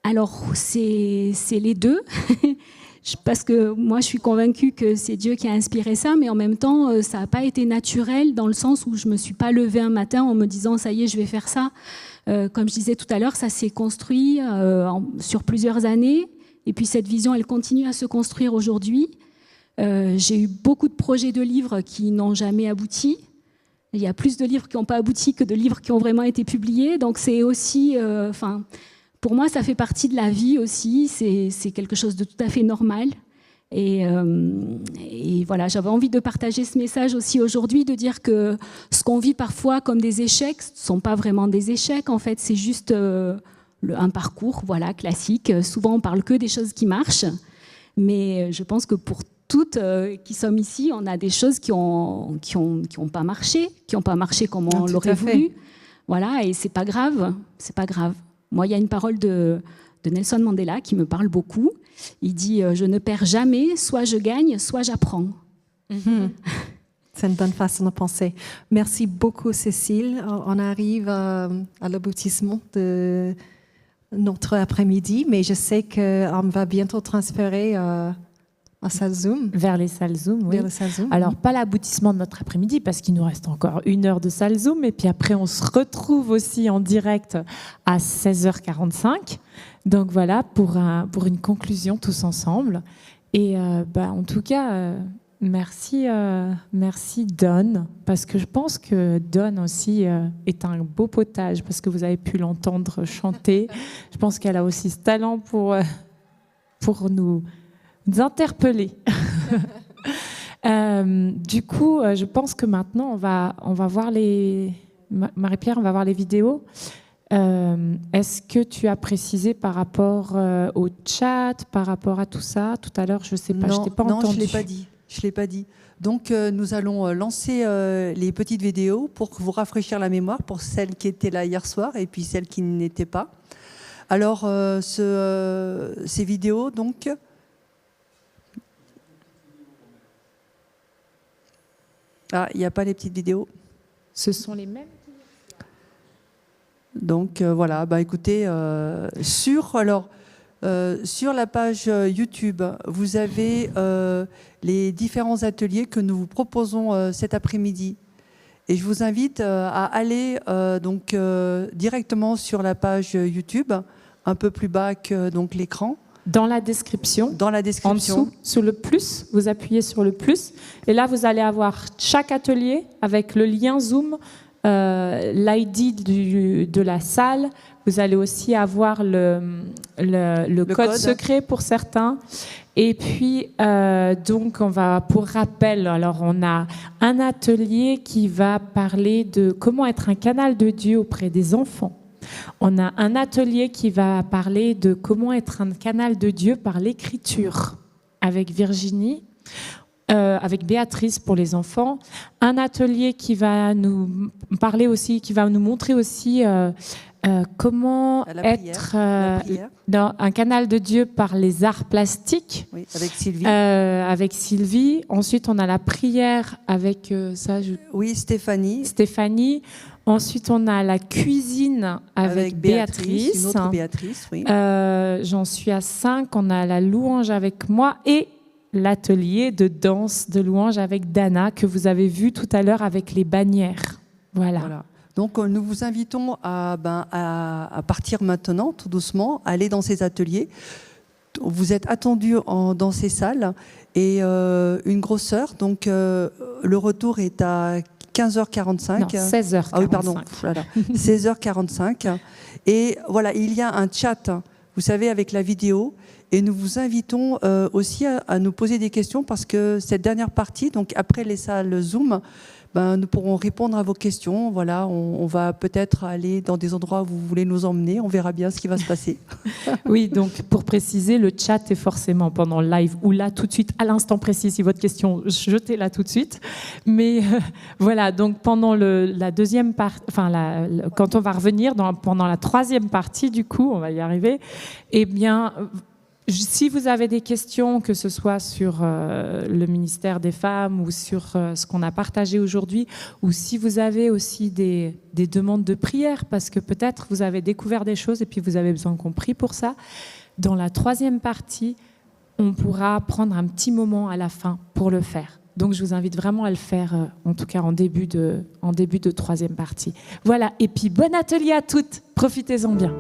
Alors, c'est les deux, parce que moi, je suis convaincue que c'est Dieu qui a inspiré ça, mais en même temps, ça n'a pas été naturel dans le sens où je ne me suis pas levée un matin en me disant « ça y est, je vais faire ça ». Comme je disais tout à l'heure, ça s'est construit sur plusieurs années, et puis cette vision, elle continue à se construire aujourd'hui. J'ai eu beaucoup de projets de livres qui n'ont jamais abouti. Il y a plus de livres qui n'ont pas abouti que de livres qui ont vraiment été publiés, donc c'est aussi... Pour moi, ça fait partie de la vie aussi, c'est quelque chose de tout à fait normal. Et voilà, j'avais envie de partager ce message aussi aujourd'hui, de dire que ce qu'on vit parfois comme des échecs, ce ne sont pas vraiment des échecs, en fait, c'est juste un parcours voilà, classique. Souvent, on ne parle que des choses qui marchent, mais je pense que pour toutes qui sommes ici, on a des choses qui ont pas marché, comme on l'aurait voulu. Voilà, et c'est pas grave, c'est pas grave. Moi, il y a une parole de Nelson Mandela qui me parle beaucoup. Il dit « Je ne perds jamais, soit je gagne, soit j'apprends ». C'est une bonne façon de penser. Merci beaucoup, Cécile. On arrive à l'aboutissement de notre après-midi, mais je sais qu'on va bientôt transférer à salle Zoom. Vers les salles Zoom, oui. Vers les salles Zoom. Alors, pas l'aboutissement de notre après-midi, parce qu'il nous reste encore 1 heure de salle Zoom. Et puis après, on se retrouve aussi en direct à 16h45. Donc voilà, pour une conclusion tous ensemble. Et en tout cas, merci Don, parce que je pense que Don aussi est un beau potage, parce que vous avez pu l'entendre chanter. Je pense qu'elle a aussi ce talent pour nous interpeller. Du coup, je pense que maintenant, on va voir Marie-Pierre, on va voir les vidéos. Est-ce que tu as précisé par rapport au chat, par rapport à tout ça? Tout à l'heure, je ne sais pas, je t'ai pas entendu. Non, je ne l'ai pas dit. Donc, nous allons lancer les petites vidéos pour vous rafraîchir la mémoire, pour celles qui étaient là hier soir et puis celles qui n'étaient pas. Alors, ces vidéos, donc... Ah, il n'y a pas les petites vidéos. Ce sont les mêmes. Donc voilà, écoutez, sur la page YouTube, vous avez les différents ateliers que nous vous proposons cet après-midi. Et je vous invite à aller directement sur la page YouTube, un peu plus bas que l'écran. dans la description. Dans la description. En dessous, sur le plus, vous appuyez sur le plus. Et là, vous allez avoir chaque atelier avec le lien Zoom, l'ID de la salle. Vous allez aussi avoir le code secret pour certains. Et puis, donc, pour rappel, alors on a un atelier qui va parler de comment être un canal de Dieu auprès des enfants. On a un atelier qui va parler de comment être un canal de Dieu par l'écriture avec Virginie, avec Béatrice pour les enfants. Un atelier qui va nous parler aussi, qui va nous montrer aussi comment être dans un canal de Dieu par les arts plastiques. Oui, avec Sylvie. Avec Sylvie. Ensuite, on a la prière avec oui, Stéphanie. Ensuite, on a la cuisine avec Béatrice. Une autre Béatrice, oui. J'en suis à 5. On a la louange avec moi et l'atelier de danse de louange avec Dana que vous avez vu tout à l'heure avec les bannières. Voilà. Donc, nous vous invitons à partir maintenant, tout doucement, aller dans ces ateliers. Vous êtes attendus dans ces salles et une grosse heure. Donc, le retour est à 15h45. Non, 16h45. Ah oui, pardon. Voilà. 16h45. Et voilà, il y a un chat, vous savez, avec la vidéo. Et nous vous invitons aussi à nous poser des questions parce que cette dernière partie, donc après les salles Zoom, nous pourrons répondre à vos questions. Voilà, on va peut-être aller dans des endroits où vous voulez nous emmener. On verra bien ce qui va se passer. Oui, donc pour préciser, le chat est forcément pendant le live ou là tout de suite, à l'instant précis, si votre question, jetez-la tout de suite. Mais voilà, donc pendant la deuxième partie, quand on va revenir pendant la troisième partie, du coup, on va y arriver, eh bien... Si vous avez des questions, que ce soit sur le ministère des femmes ou sur ce qu'on a partagé aujourd'hui, ou si vous avez aussi des demandes de prière, parce que peut-être vous avez découvert des choses et puis vous avez besoin qu'on prie pour ça, dans la troisième partie, on pourra prendre un petit moment à la fin pour le faire. Donc je vous invite vraiment à le faire, en tout cas en début de troisième partie. Voilà, et puis bon atelier à toutes, profitez-en bien.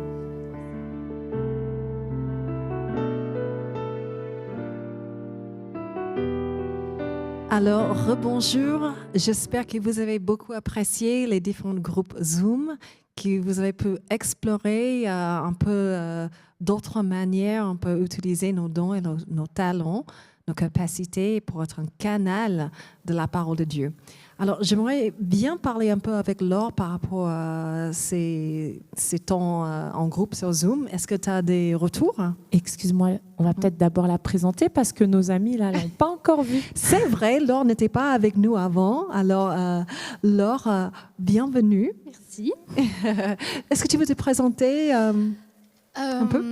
Alors, rebonjour. J'espère que vous avez beaucoup apprécié les différents groupes Zoom, que vous avez pu explorer un peu d'autres manières. On peut utiliser nos dons et nos talents, nos capacités pour être un canal de la parole de Dieu. Alors, j'aimerais bien parler un peu avec Laure par rapport à ces temps en groupe sur Zoom. Est-ce que tu as des retours? Excuse-moi, on va peut-être d'abord la présenter parce que nos amis là l'ont pas encore vue. C'est vrai, Laure n'était pas avec nous avant. Alors, Laure, bienvenue. Merci. Est-ce que tu veux te présenter un peu?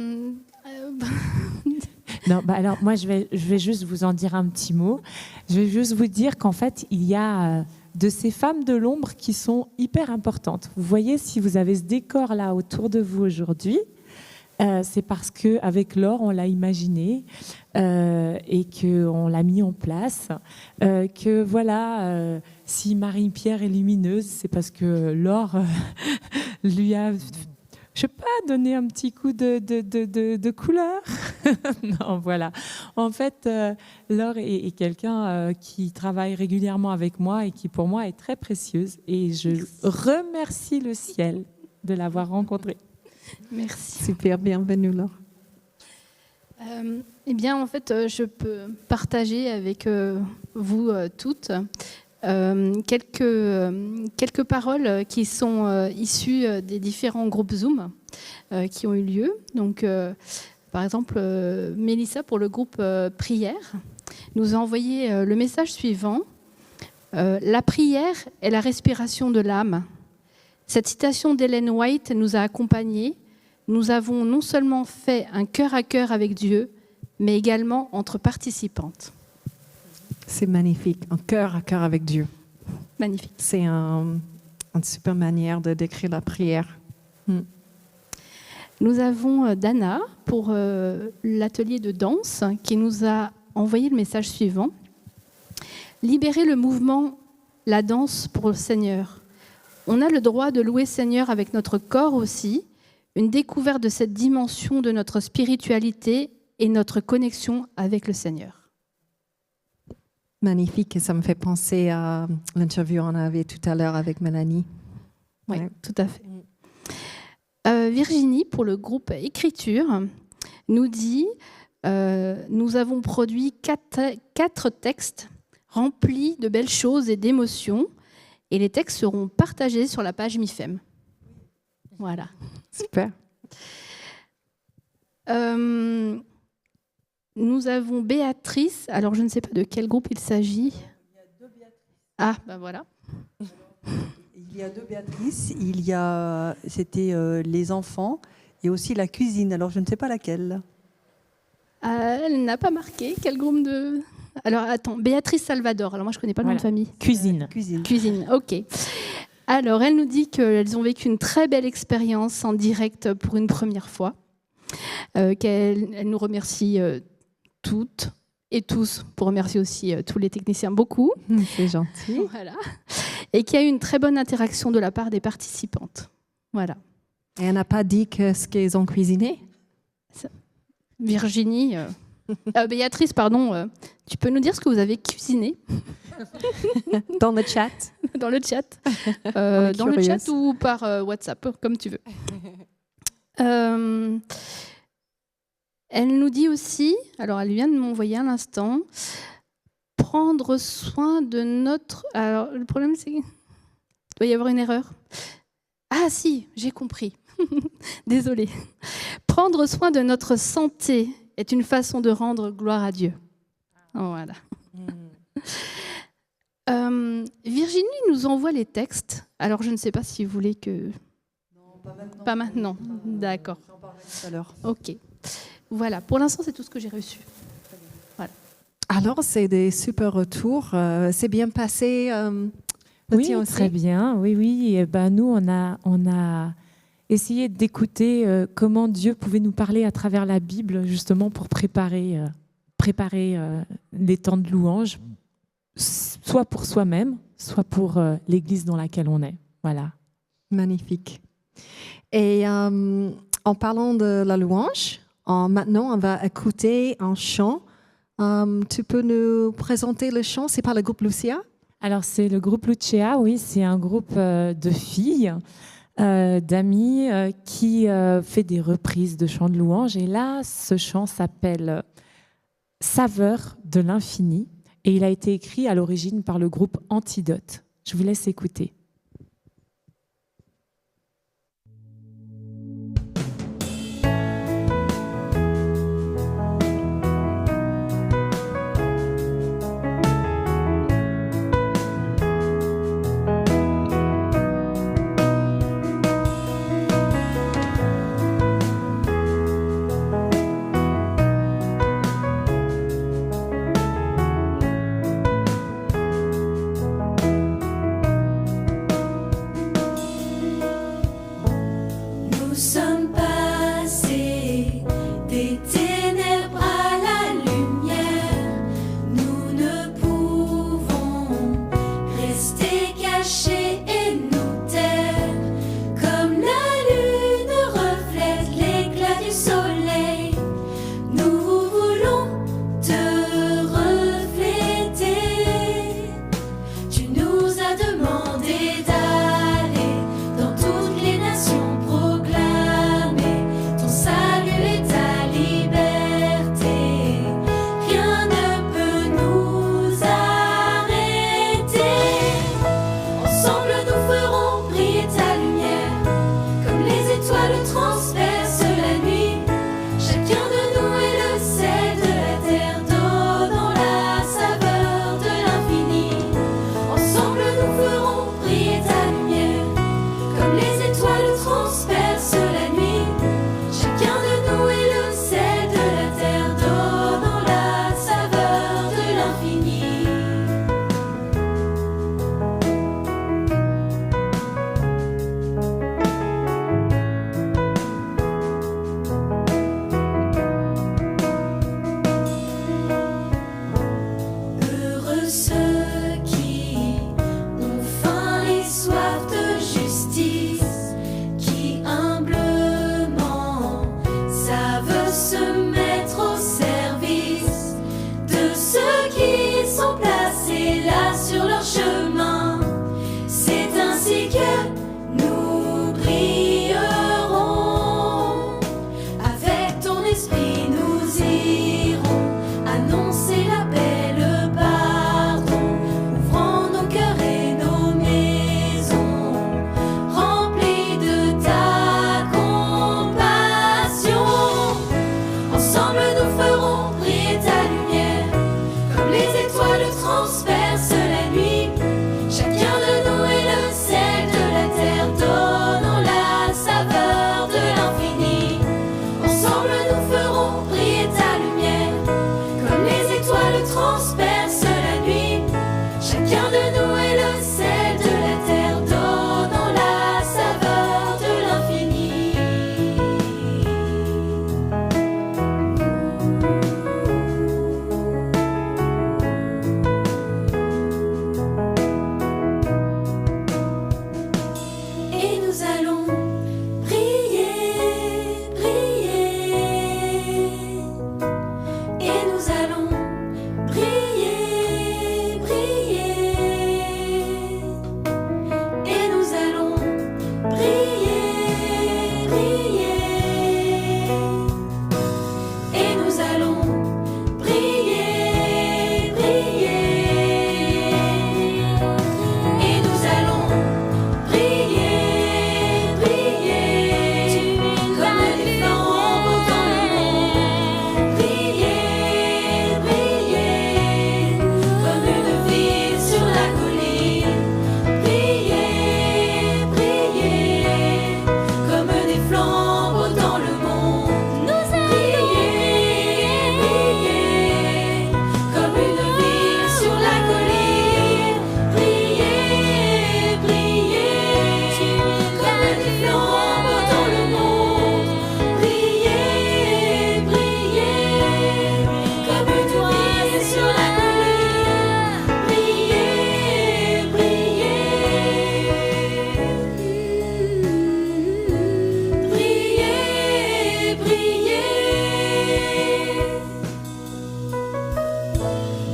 Non, alors moi je vais juste vous en dire un petit mot. Je vais juste vous dire qu'en fait il y a de ces femmes de l'ombre qui sont hyper importantes. Vous voyez, si vous avez ce décor là autour de vous aujourd'hui, c'est parce qu'avec Laure, on l'a imaginé et qu'on l'a mis en place. Que voilà, si Marie-Pierre est lumineuse, c'est parce que Laure lui a... Je sais pas, donner un petit coup de couleur. Non, voilà. En fait, Laure est quelqu'un qui travaille régulièrement avec moi et qui, pour moi, est très précieuse. Et je remercie le ciel de l'avoir rencontrée. Merci. Super, bienvenue, Laure. Eh bien, en fait, je peux partager avec vous toutes quelques paroles qui sont issues des différents groupes Zoom qui ont eu lieu. Donc, par exemple, Mélissa, pour le groupe prière, nous a envoyé le message suivant. La prière est la respiration de l'âme. Cette citation d'Ellen White nous a accompagnés. Nous avons non seulement fait un cœur à cœur avec Dieu, mais également entre participantes. C'est magnifique, un cœur à cœur avec Dieu. Magnifique. C'est une super manière de décrire la prière. Nous avons Dana pour l'atelier de danse qui nous a envoyé le message suivant. Libérer le mouvement, la danse pour le Seigneur. On a le droit de louer Seigneur avec notre corps aussi. Une découverte de cette dimension de notre spiritualité et notre connexion avec le Seigneur. Magnifique, et ça me fait penser à l'interview qu'on avait tout à l'heure avec Mélanie. Oui, Ouais. tout à fait. Virginie, pour le groupe Écriture, nous dit nous avons produit 4 textes remplis de belles choses et d'émotions, et les textes seront partagés sur la page MIFEM. Voilà. Super. Nous avons Béatrice, alors je ne sais pas de quel groupe il s'agit. Ah, ben voilà. Il y a 2 Béatrice, c'était les enfants et aussi la cuisine, alors je ne sais pas laquelle. Elle n'a pas marqué quel groupe de... Alors attends, Béatrice Salvador, alors moi je ne connais pas le nom de famille. Cuisine. Cuisine, ok. Alors elle nous dit qu'elles ont vécu une très belle expérience en direct pour une première fois, qu'elle nous remercie toutes et tous, pour remercier aussi tous les techniciens beaucoup. C'est gentil. Voilà. Et qu'il y a eu une très bonne interaction de la part des participantes. Voilà. Et elle n'a pas dit ce qu'ils ont cuisiné? Virginie, Béatrice, pardon, tu peux nous dire ce que vous avez cuisiné Dans le chat. dans le chat, est dans le curieuse. chat ou par WhatsApp, comme tu veux. Elle nous dit aussi, alors elle vient de m'envoyer à l'instant, prendre soin de notre... Alors le problème c'est qu'il doit y avoir une erreur. Ah si, j'ai compris. Désolée. Prendre soin de notre santé est une façon de rendre gloire à Dieu. Voilà. Virginie nous envoie les textes. Alors je ne sais pas si vous voulez que... Non, pas maintenant. Pas maintenant. D'accord. J'en parlerai tout à l'heure. Ok. Voilà. Pour l'instant, c'est tout ce que j'ai reçu. Alors, c'est des super retours. C'est bien passé. Le Oui, tien aussi? très bien. Oui, oui. Et ben, nous, on a essayé d'écouter comment Dieu pouvait nous parler à travers la Bible, justement pour préparer les temps de louange, soit pour soi-même, soit pour l'Église dans laquelle on est. Voilà. Magnifique. Et en parlant de la louange, maintenant, on va écouter un chant. Tu peux nous présenter le chant? C'est par le groupe Lucia? Alors, c'est le groupe Lucia, oui, c'est un groupe de filles, d'amis, qui fait des reprises de chants de louange. Et là, ce chant s'appelle Saveur de l'infini. Et il a été écrit à l'origine par le groupe Antidote. Je vous laisse écouter. Saveur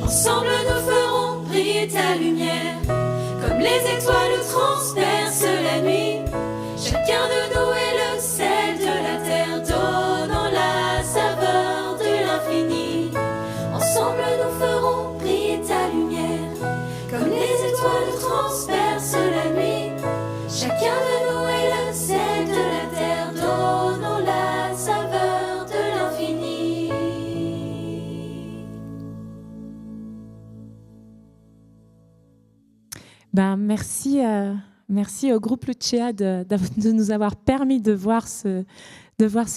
Ensemble nous ferons briller ta lumière, comme les étoiles transpercent la nuit. Chacun de nous est le sel de la terre, donnant la saveur de l'infini. Ensemble nous ferons briller ta lumière, comme les étoiles transpercent la nuit. Chacun de nous est le sel de la terre, donnant la saveur de l'infini. Merci au groupe Lucia de nous avoir permis de voir ce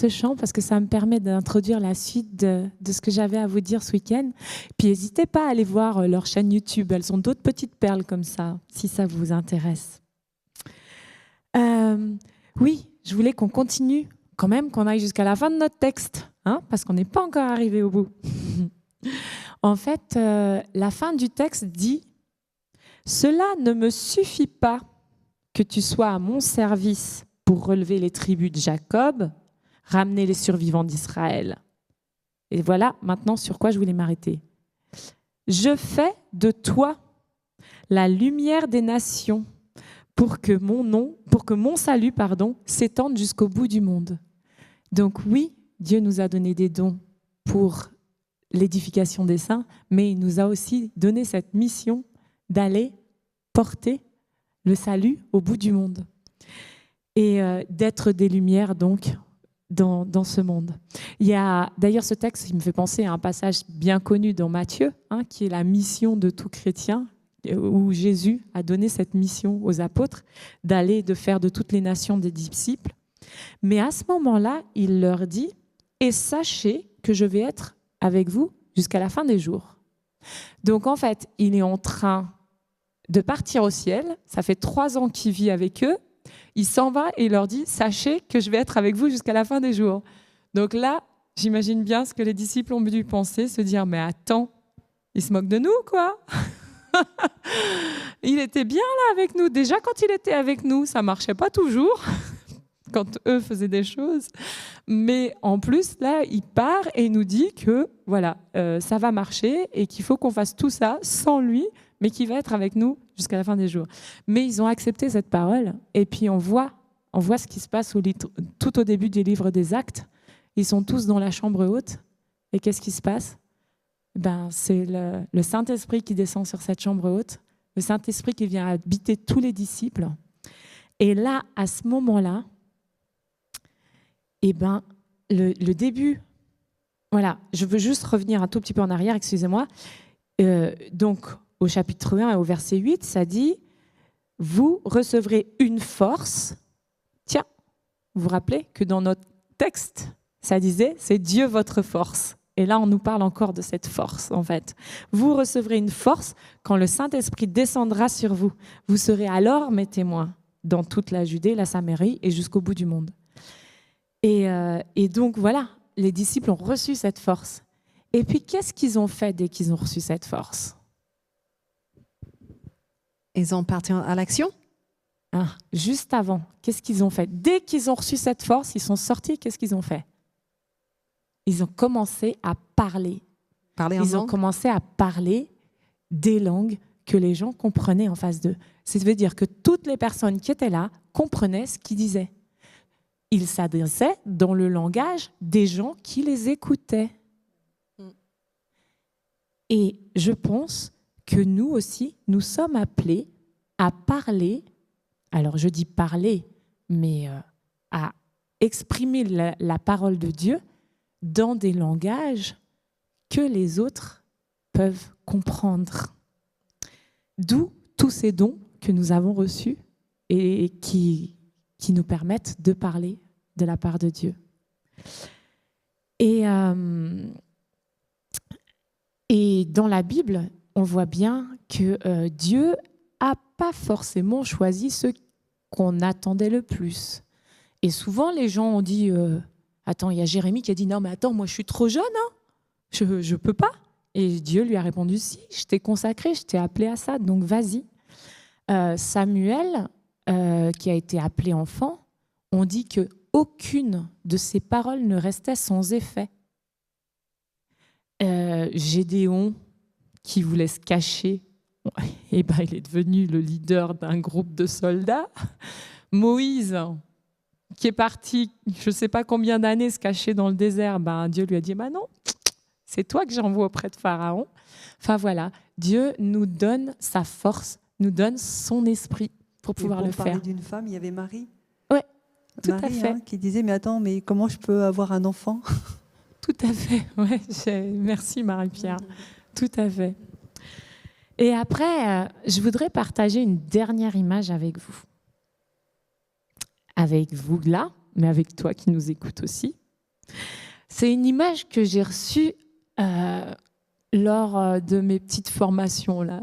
chant, parce que ça me permet d'introduire la suite de ce que j'avais à vous dire ce week-end. Puis n'hésitez pas à aller voir leur chaîne YouTube. Elles ont d'autres petites perles comme ça, si ça vous intéresse. Oui, je voulais qu'on continue quand même, qu'on aille jusqu'à la fin de notre texte, hein, parce qu'on n'est pas encore arrivé au bout. En fait, la fin du texte dit « Cela ne me suffit pas que tu sois à mon service pour relever les tribus de Jacob, ramener les survivants d'Israël. » Et voilà maintenant sur quoi je voulais m'arrêter. « Je fais de toi la lumière des nations, pour que mon salut, s'étende jusqu'au bout du monde. » Donc oui, Dieu nous a donné des dons pour l'édification des saints, mais il nous a aussi donné cette mission d'aller porter le salut au bout du monde et d'être des lumières donc dans ce monde. Il y a d'ailleurs ce texte, il me fait penser à un passage bien connu dans Matthieu, hein, qui est la mission de tout chrétien, où Jésus a donné cette mission aux apôtres d'aller, de faire de toutes les nations des disciples. Mais à ce moment-là, il leur dit « Et sachez que je vais être avec vous jusqu'à la fin des jours. » Donc en fait, il est en train de partir au ciel. Ça fait 3 ans qu'il vit avec eux. Il s'en va et il leur dit « Sachez que je vais être avec vous jusqu'à la fin des jours. » Donc là, j'imagine bien ce que les disciples ont dû penser, se dire « Mais attends, il se moque de nous, quoi ?» Il était bien là avec nous. Déjà, quand il était avec nous, ça marchait pas toujours, quand eux faisaient des choses. Mais en plus, là, il part et il nous dit que voilà, ça va marcher et qu'il faut qu'on fasse tout ça sans lui, mais qu'il va être avec nous jusqu'à la fin des jours. Mais ils ont accepté cette parole. Et puis on voit ce qui se passe tout au début du livre des Actes. Ils sont tous dans la chambre haute. Et qu'est-ce qui se passe ? C'est le Saint-Esprit qui descend sur cette chambre haute, le Saint-Esprit qui vient habiter tous les disciples. Et là, à ce moment-là, le début, voilà, je veux juste revenir un tout petit peu en arrière, excusez-moi. Donc, au chapitre 1 et au verset 8, ça dit « Vous recevrez une force ». Tiens, vous vous rappelez que dans notre texte, ça disait « C'est Dieu votre force ». Et là, on nous parle encore de cette force, en fait. Vous recevrez une force quand le Saint-Esprit descendra sur vous. Vous serez alors mes témoins dans toute la Judée, la Samarie et jusqu'au bout du monde. Et donc, voilà, les disciples ont reçu cette force. Et puis, qu'est-ce qu'ils ont fait dès qu'ils ont reçu cette force ? Ils ont parti à l'action. Juste avant, qu'est-ce qu'ils ont fait ? Dès qu'ils ont reçu cette force, ils sont sortis, qu'est-ce qu'ils ont fait ? Ils ont commencé à parler. Ils ont commencé à parler des langues que les gens comprenaient en face d'eux. Ça veut dire que toutes les personnes qui étaient là comprenaient ce qu'ils disaient. Ils s'adressaient dans le langage des gens qui les écoutaient. Et je pense que nous aussi, nous sommes appelés à parler, alors je dis parler, mais à exprimer la parole de Dieu dans des langages que les autres peuvent comprendre. D'où tous ces dons que nous avons reçus et qui nous permettent de parler de la part de Dieu. Et dans la Bible, on voit bien que Dieu n'a pas forcément choisi ceux qu'on attendait le plus. Et souvent, les gens ont dit... Attends, il y a Jérémie qui a dit « Non, mais attends, moi je suis trop jeune, hein, je ne peux pas ». Et Dieu lui a répondu « Si, je t'ai consacré, je t'ai appelé à ça, donc vas-y ». Samuel, qui a été appelé enfant, on dit qu'aucune de ses paroles ne restait sans effet. Gédéon, qui voulait se cacher, et ben, il est devenu le leader d'un groupe de soldats. Moïse, qui est parti, je ne sais pas combien d'années, se cacher dans le désert, ben, Dieu lui a dit, non, c'est toi que j'envoie auprès de Pharaon. Enfin voilà, Dieu nous donne sa force, nous donne son esprit pour pouvoir le faire. Pour parler d'une femme, il y avait Marie. Oui, tout Marie, à fait. Qui disait, mais attends, mais comment je peux avoir un enfant? Tout à fait, ouais, merci Marie-Pierre, tout à fait. Et après, je voudrais partager une dernière image avec vous. Avec vous là, mais avec toi qui nous écoutes aussi. C'est une image que j'ai reçue lors de mes petites formations là,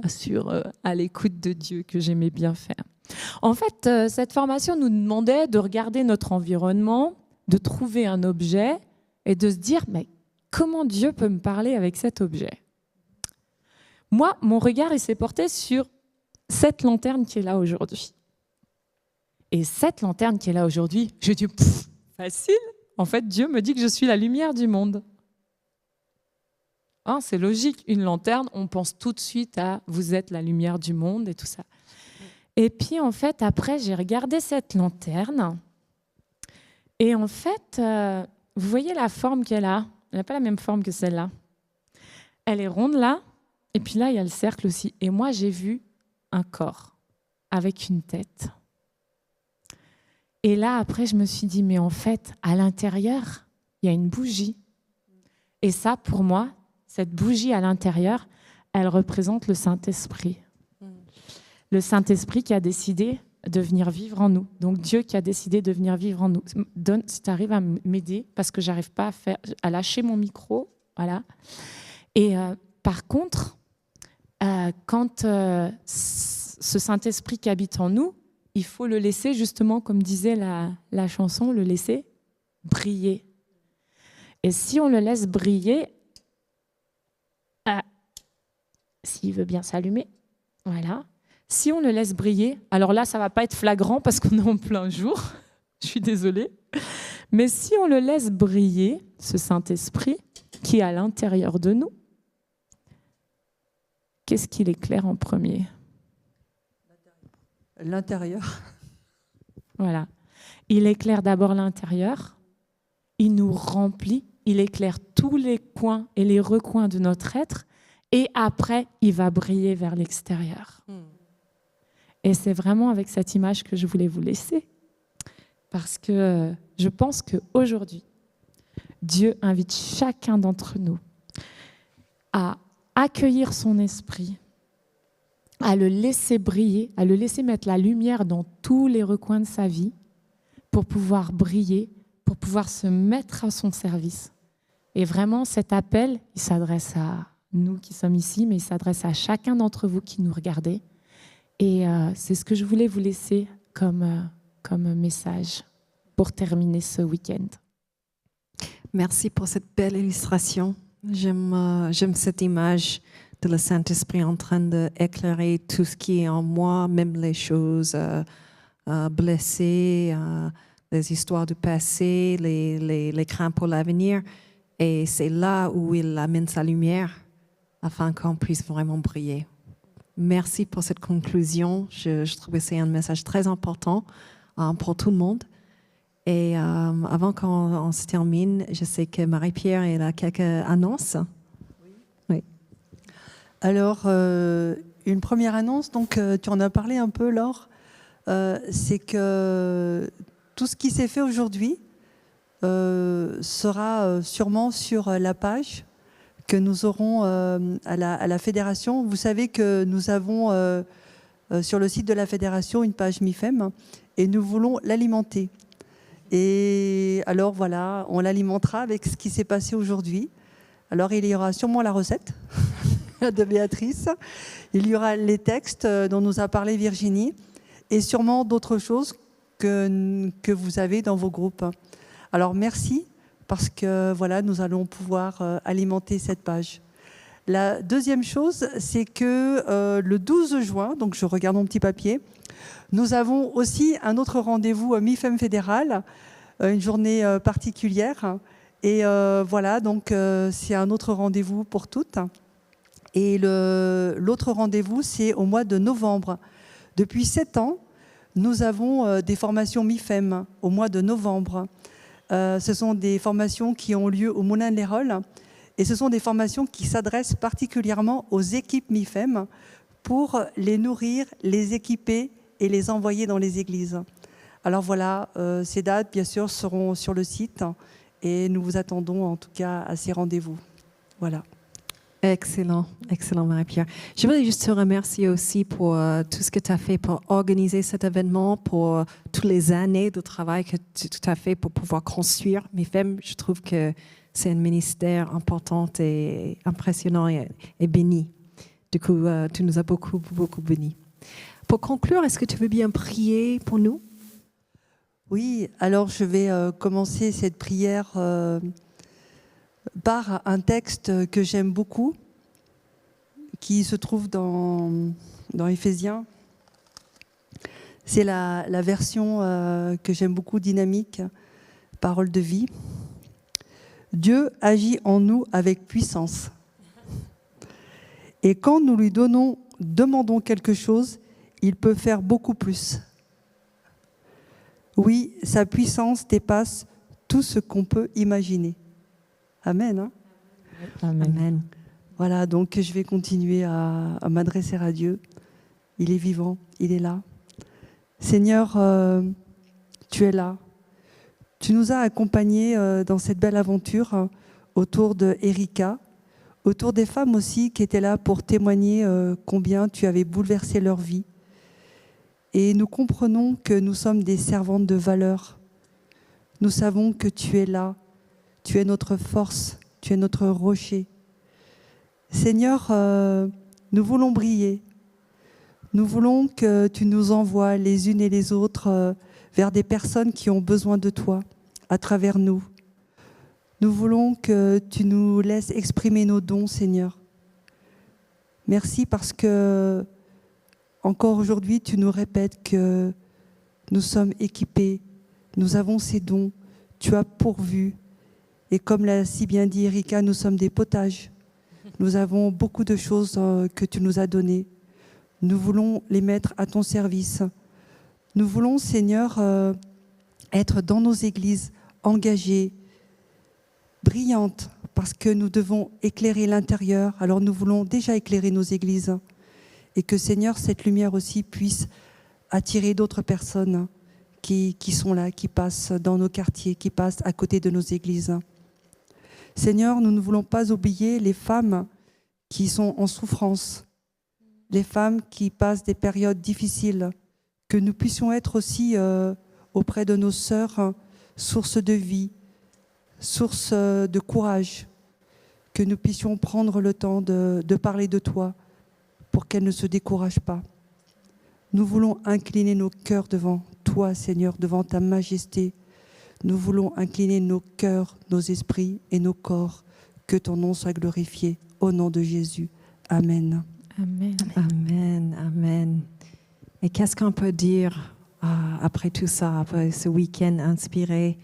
à l'écoute de Dieu, que j'aimais bien faire. En fait, cette formation nous demandait de regarder notre environnement, de trouver un objet et de se dire, mais comment Dieu peut me parler avec cet objet? Moi, mon regard il s'est porté sur cette lanterne qui est là aujourd'hui. Et cette lanterne qui est là aujourd'hui, je dis, facile. En fait, Dieu me dit que je suis la lumière du monde. Hein, c'est logique, une lanterne, on pense tout de suite à vous êtes la lumière du monde et tout ça. Et puis, en fait, après, j'ai regardé cette lanterne. Et en fait, vous voyez la forme qu'elle a? Elle n'a pas la même forme que celle-là. Elle est ronde là, et puis là, il y a le cercle aussi. Et moi, j'ai vu un corps avec une tête. Et là, après, je me suis dit, mais en fait, à l'intérieur, il y a une bougie. Et ça, pour moi, cette bougie à l'intérieur, elle représente le Saint-Esprit. Le Saint-Esprit qui a décidé de venir vivre en nous. Donc, Dieu qui a décidé de venir vivre en nous. Donne, si tu arrives à m'aider, parce que je n'arrive pas à lâcher mon micro. Voilà. Et par contre, quand ce Saint-Esprit qui habite en nous, il faut le laisser, justement, comme disait la chanson, le laisser briller. Et si on le laisse briller, s'il veut bien s'allumer, voilà. Si on le laisse briller, alors là, ça ne va pas être flagrant parce qu'on est en plein jour, je suis désolée, mais si on le laisse briller, ce Saint-Esprit qui est à l'intérieur de nous, qu'est-ce qu'il éclaire en premier ? L'intérieur. Voilà. Il éclaire d'abord l'intérieur, il nous remplit, il éclaire tous les coins et les recoins de notre être, et après, il va briller vers l'extérieur. Et c'est vraiment avec cette image que je voulais vous laisser, parce que je pense qu'aujourd'hui, Dieu invite chacun d'entre nous à accueillir son esprit, à le laisser briller, à le laisser mettre la lumière dans tous les recoins de sa vie pour pouvoir briller, pour pouvoir se mettre à son service. Et vraiment, cet appel, il s'adresse à nous qui sommes ici, mais il s'adresse à chacun d'entre vous qui nous regardez. Et c'est ce que je voulais vous laisser comme message pour terminer ce week-end. Merci pour cette belle illustration. J'aime cette image de le Saint-Esprit en train d'éclairer tout ce qui est en moi, même les choses blessées, les histoires du passé, les craintes pour l'avenir. Et c'est là où il amène sa lumière afin qu'on puisse vraiment briller. Merci pour cette conclusion. Je trouve que c'est un message très important pour tout le monde. Et avant qu'on se termine, je sais que Marie-Pierre elle a quelques annonces. Oui. Alors, une première annonce, donc tu en as parlé un peu, Laure, c'est que tout ce qui s'est fait aujourd'hui sera sûrement sur la page que nous aurons à la fédération. Vous savez que nous avons sur le site de la fédération une page MIFEM et nous voulons l'alimenter. Et alors voilà, on l'alimentera avec ce qui s'est passé aujourd'hui. Alors il y aura sûrement la recette de Béatrice, il y aura les textes dont nous a parlé Virginie et sûrement d'autres choses que vous avez dans vos groupes. Alors merci, parce que voilà, nous allons pouvoir alimenter cette page. La deuxième chose, c'est que le 12 juin, donc je regarde mon petit papier, nous avons aussi un autre rendez-vous MIFEM fédéral, une journée particulière. Et voilà, donc c'est un autre rendez-vous pour toutes. Et l'autre rendez-vous, c'est au mois de novembre. Depuis 7 ans, nous avons des formations MIFEM au mois de novembre. Ce sont des formations qui ont lieu au Moulin de l'Hérole. Et ce sont des formations qui s'adressent particulièrement aux équipes MIFEM pour les nourrir, les équiper et les envoyer dans les églises. Alors voilà, ces dates, bien sûr, seront sur le site et nous vous attendons en tout cas à ces rendez-vous. Voilà. Excellent, excellent Marie-Pierre. Je voudrais juste te remercier aussi pour tout ce que tu as fait pour organiser cet événement, pour toutes les années de travail que tu as fait pour pouvoir construire MIFEM. Je trouve que c'est un ministère important et impressionnant et béni. Du coup, tu nous as beaucoup, beaucoup bénis. Pour conclure, est-ce que tu veux bien prier pour nous? Oui, alors je vais commencer cette prière par un texte que j'aime beaucoup, qui se trouve dans Éphésiens. C'est la version que j'aime beaucoup, dynamique, parole de vie. Dieu agit en nous avec puissance. Et quand nous lui demandons quelque chose, il peut faire beaucoup plus. Oui, sa puissance dépasse tout ce qu'on peut imaginer. Amen. Hein? Amen. Amen. Voilà, donc je vais continuer à m'adresser à Dieu. Il est vivant, il est là. Seigneur, tu es là. Tu nous as accompagnés dans cette belle aventure autour de Erika, autour des femmes aussi qui étaient là pour témoigner combien tu avais bouleversé leur vie. Et nous comprenons que nous sommes des servantes de valeur. Nous savons que tu es là, tu es notre force, tu es notre rocher. Seigneur, nous voulons briller. Nous voulons que tu nous envoies les unes et les autres vers des personnes qui ont besoin de toi, à travers nous. Nous voulons que tu nous laisses exprimer nos dons, Seigneur. Merci parce que, encore aujourd'hui, tu nous répètes que nous sommes équipés, nous avons ces dons, tu as pourvu. Et comme l'a si bien dit Erika, nous sommes des potages. Nous avons beaucoup de choses que tu nous as données. Nous voulons les mettre à ton service. Nous voulons, Seigneur, être dans nos églises, engagées, brillantes, parce que nous devons éclairer l'intérieur. Alors nous voulons déjà éclairer nos églises. Et que, Seigneur, cette lumière aussi puisse attirer d'autres personnes qui sont là, qui passent dans nos quartiers, qui passent à côté de nos églises. Seigneur, nous ne voulons pas oublier les femmes qui sont en souffrance, les femmes qui passent des périodes difficiles, que nous puissions être aussi auprès de nos sœurs, source de vie, source de courage, que nous puissions prendre le temps de parler de toi pour qu'elles ne se découragent pas. Nous voulons incliner nos cœurs devant toi, Seigneur, devant ta majesté. Nous voulons incliner nos cœurs, nos esprits et nos corps. Que ton nom soit glorifié. Au nom de Jésus. Amen. Amen. Amen. Amen. Et qu'est-ce qu'on peut dire après tout ça, après ce week-end inspiré,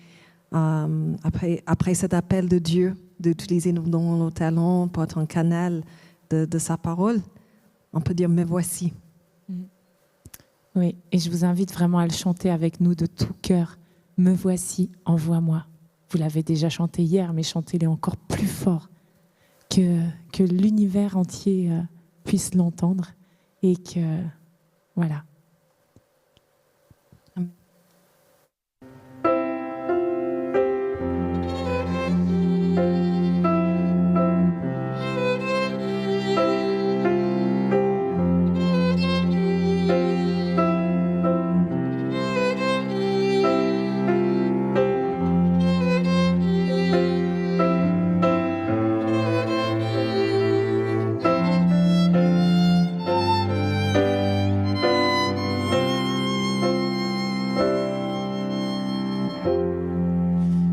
après cet appel de Dieu d'utiliser nos talents pour être un canal de sa parole? On peut dire « me voici ». Oui, et je vous invite vraiment à le chanter avec nous de tout cœur. « Me voici, envoie-moi ». Vous l'avez déjà chanté hier, mais chantez-le encore plus fort, que l'univers entier puisse l'entendre et que, voilà.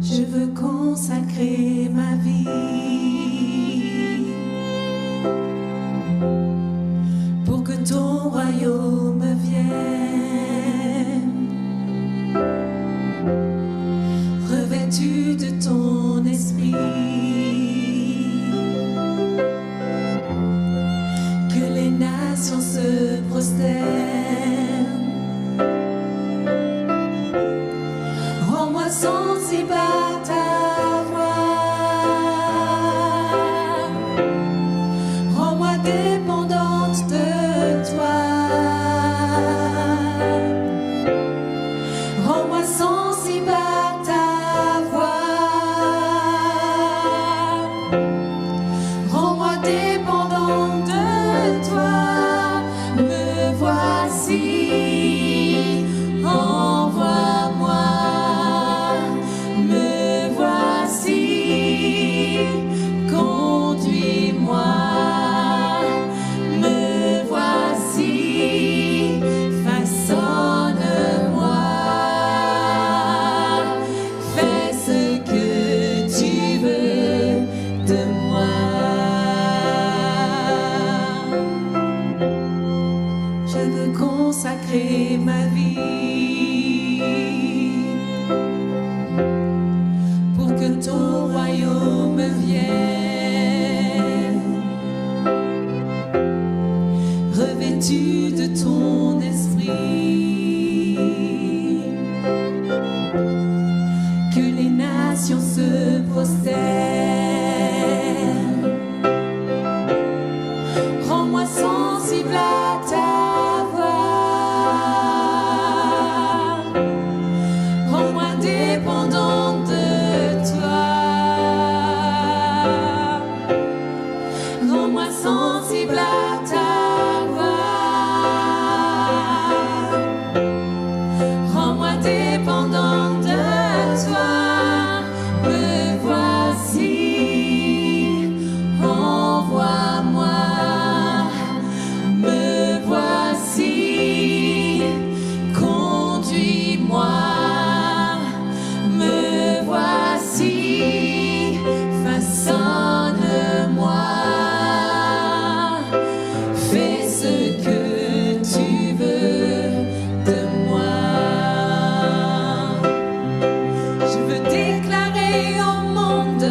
Je veux consacrer ma vie pour que ton royaume vienne, revêtu de ton esprit, nations se prosternent. Rends-moi sensible à ta voix. Rends-moi dépendante de toi. Rends-moi sensible à ta voix. Rends-moi dépendante de toi. Me voici, envoie-moi. Me voici, conduis-moi. Me voici, façonne-moi. Fais ce que tu veux de moi. Je veux consacrer ma vie pour que ton royaume vienne, revêtu de ton esprit, que les nations se prosternent. Rends-moi sensible à ta voix. Rends-moi dépendante de toi. Rends-moi sensible à ta voix. Rends-moi dépendante de toi. Me voici, envoie-moi. Me voici, conduis-moi. Me voici, façonne-moi. Fais ce que tu veux de moi. Je veux déclarer au monde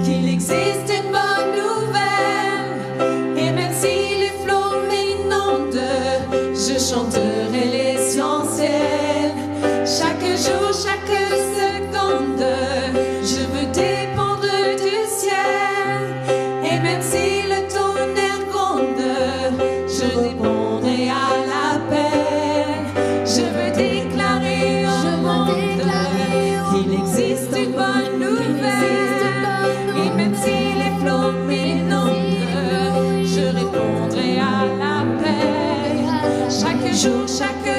qu'il existe une bonne nouvelle. Et même si les flots m'inondent, je chanterai l'essentiel. Chaque jour, chaque seconde, je veux dépendre du ciel. Et même si le tonnerre gronde, je répondrai à l'appel. Je veux déclarer au monde qu'il existe une bonne nouvelle. Et même si les flots m'inondent, je répondrai à l'appel. Chaque jour, chaque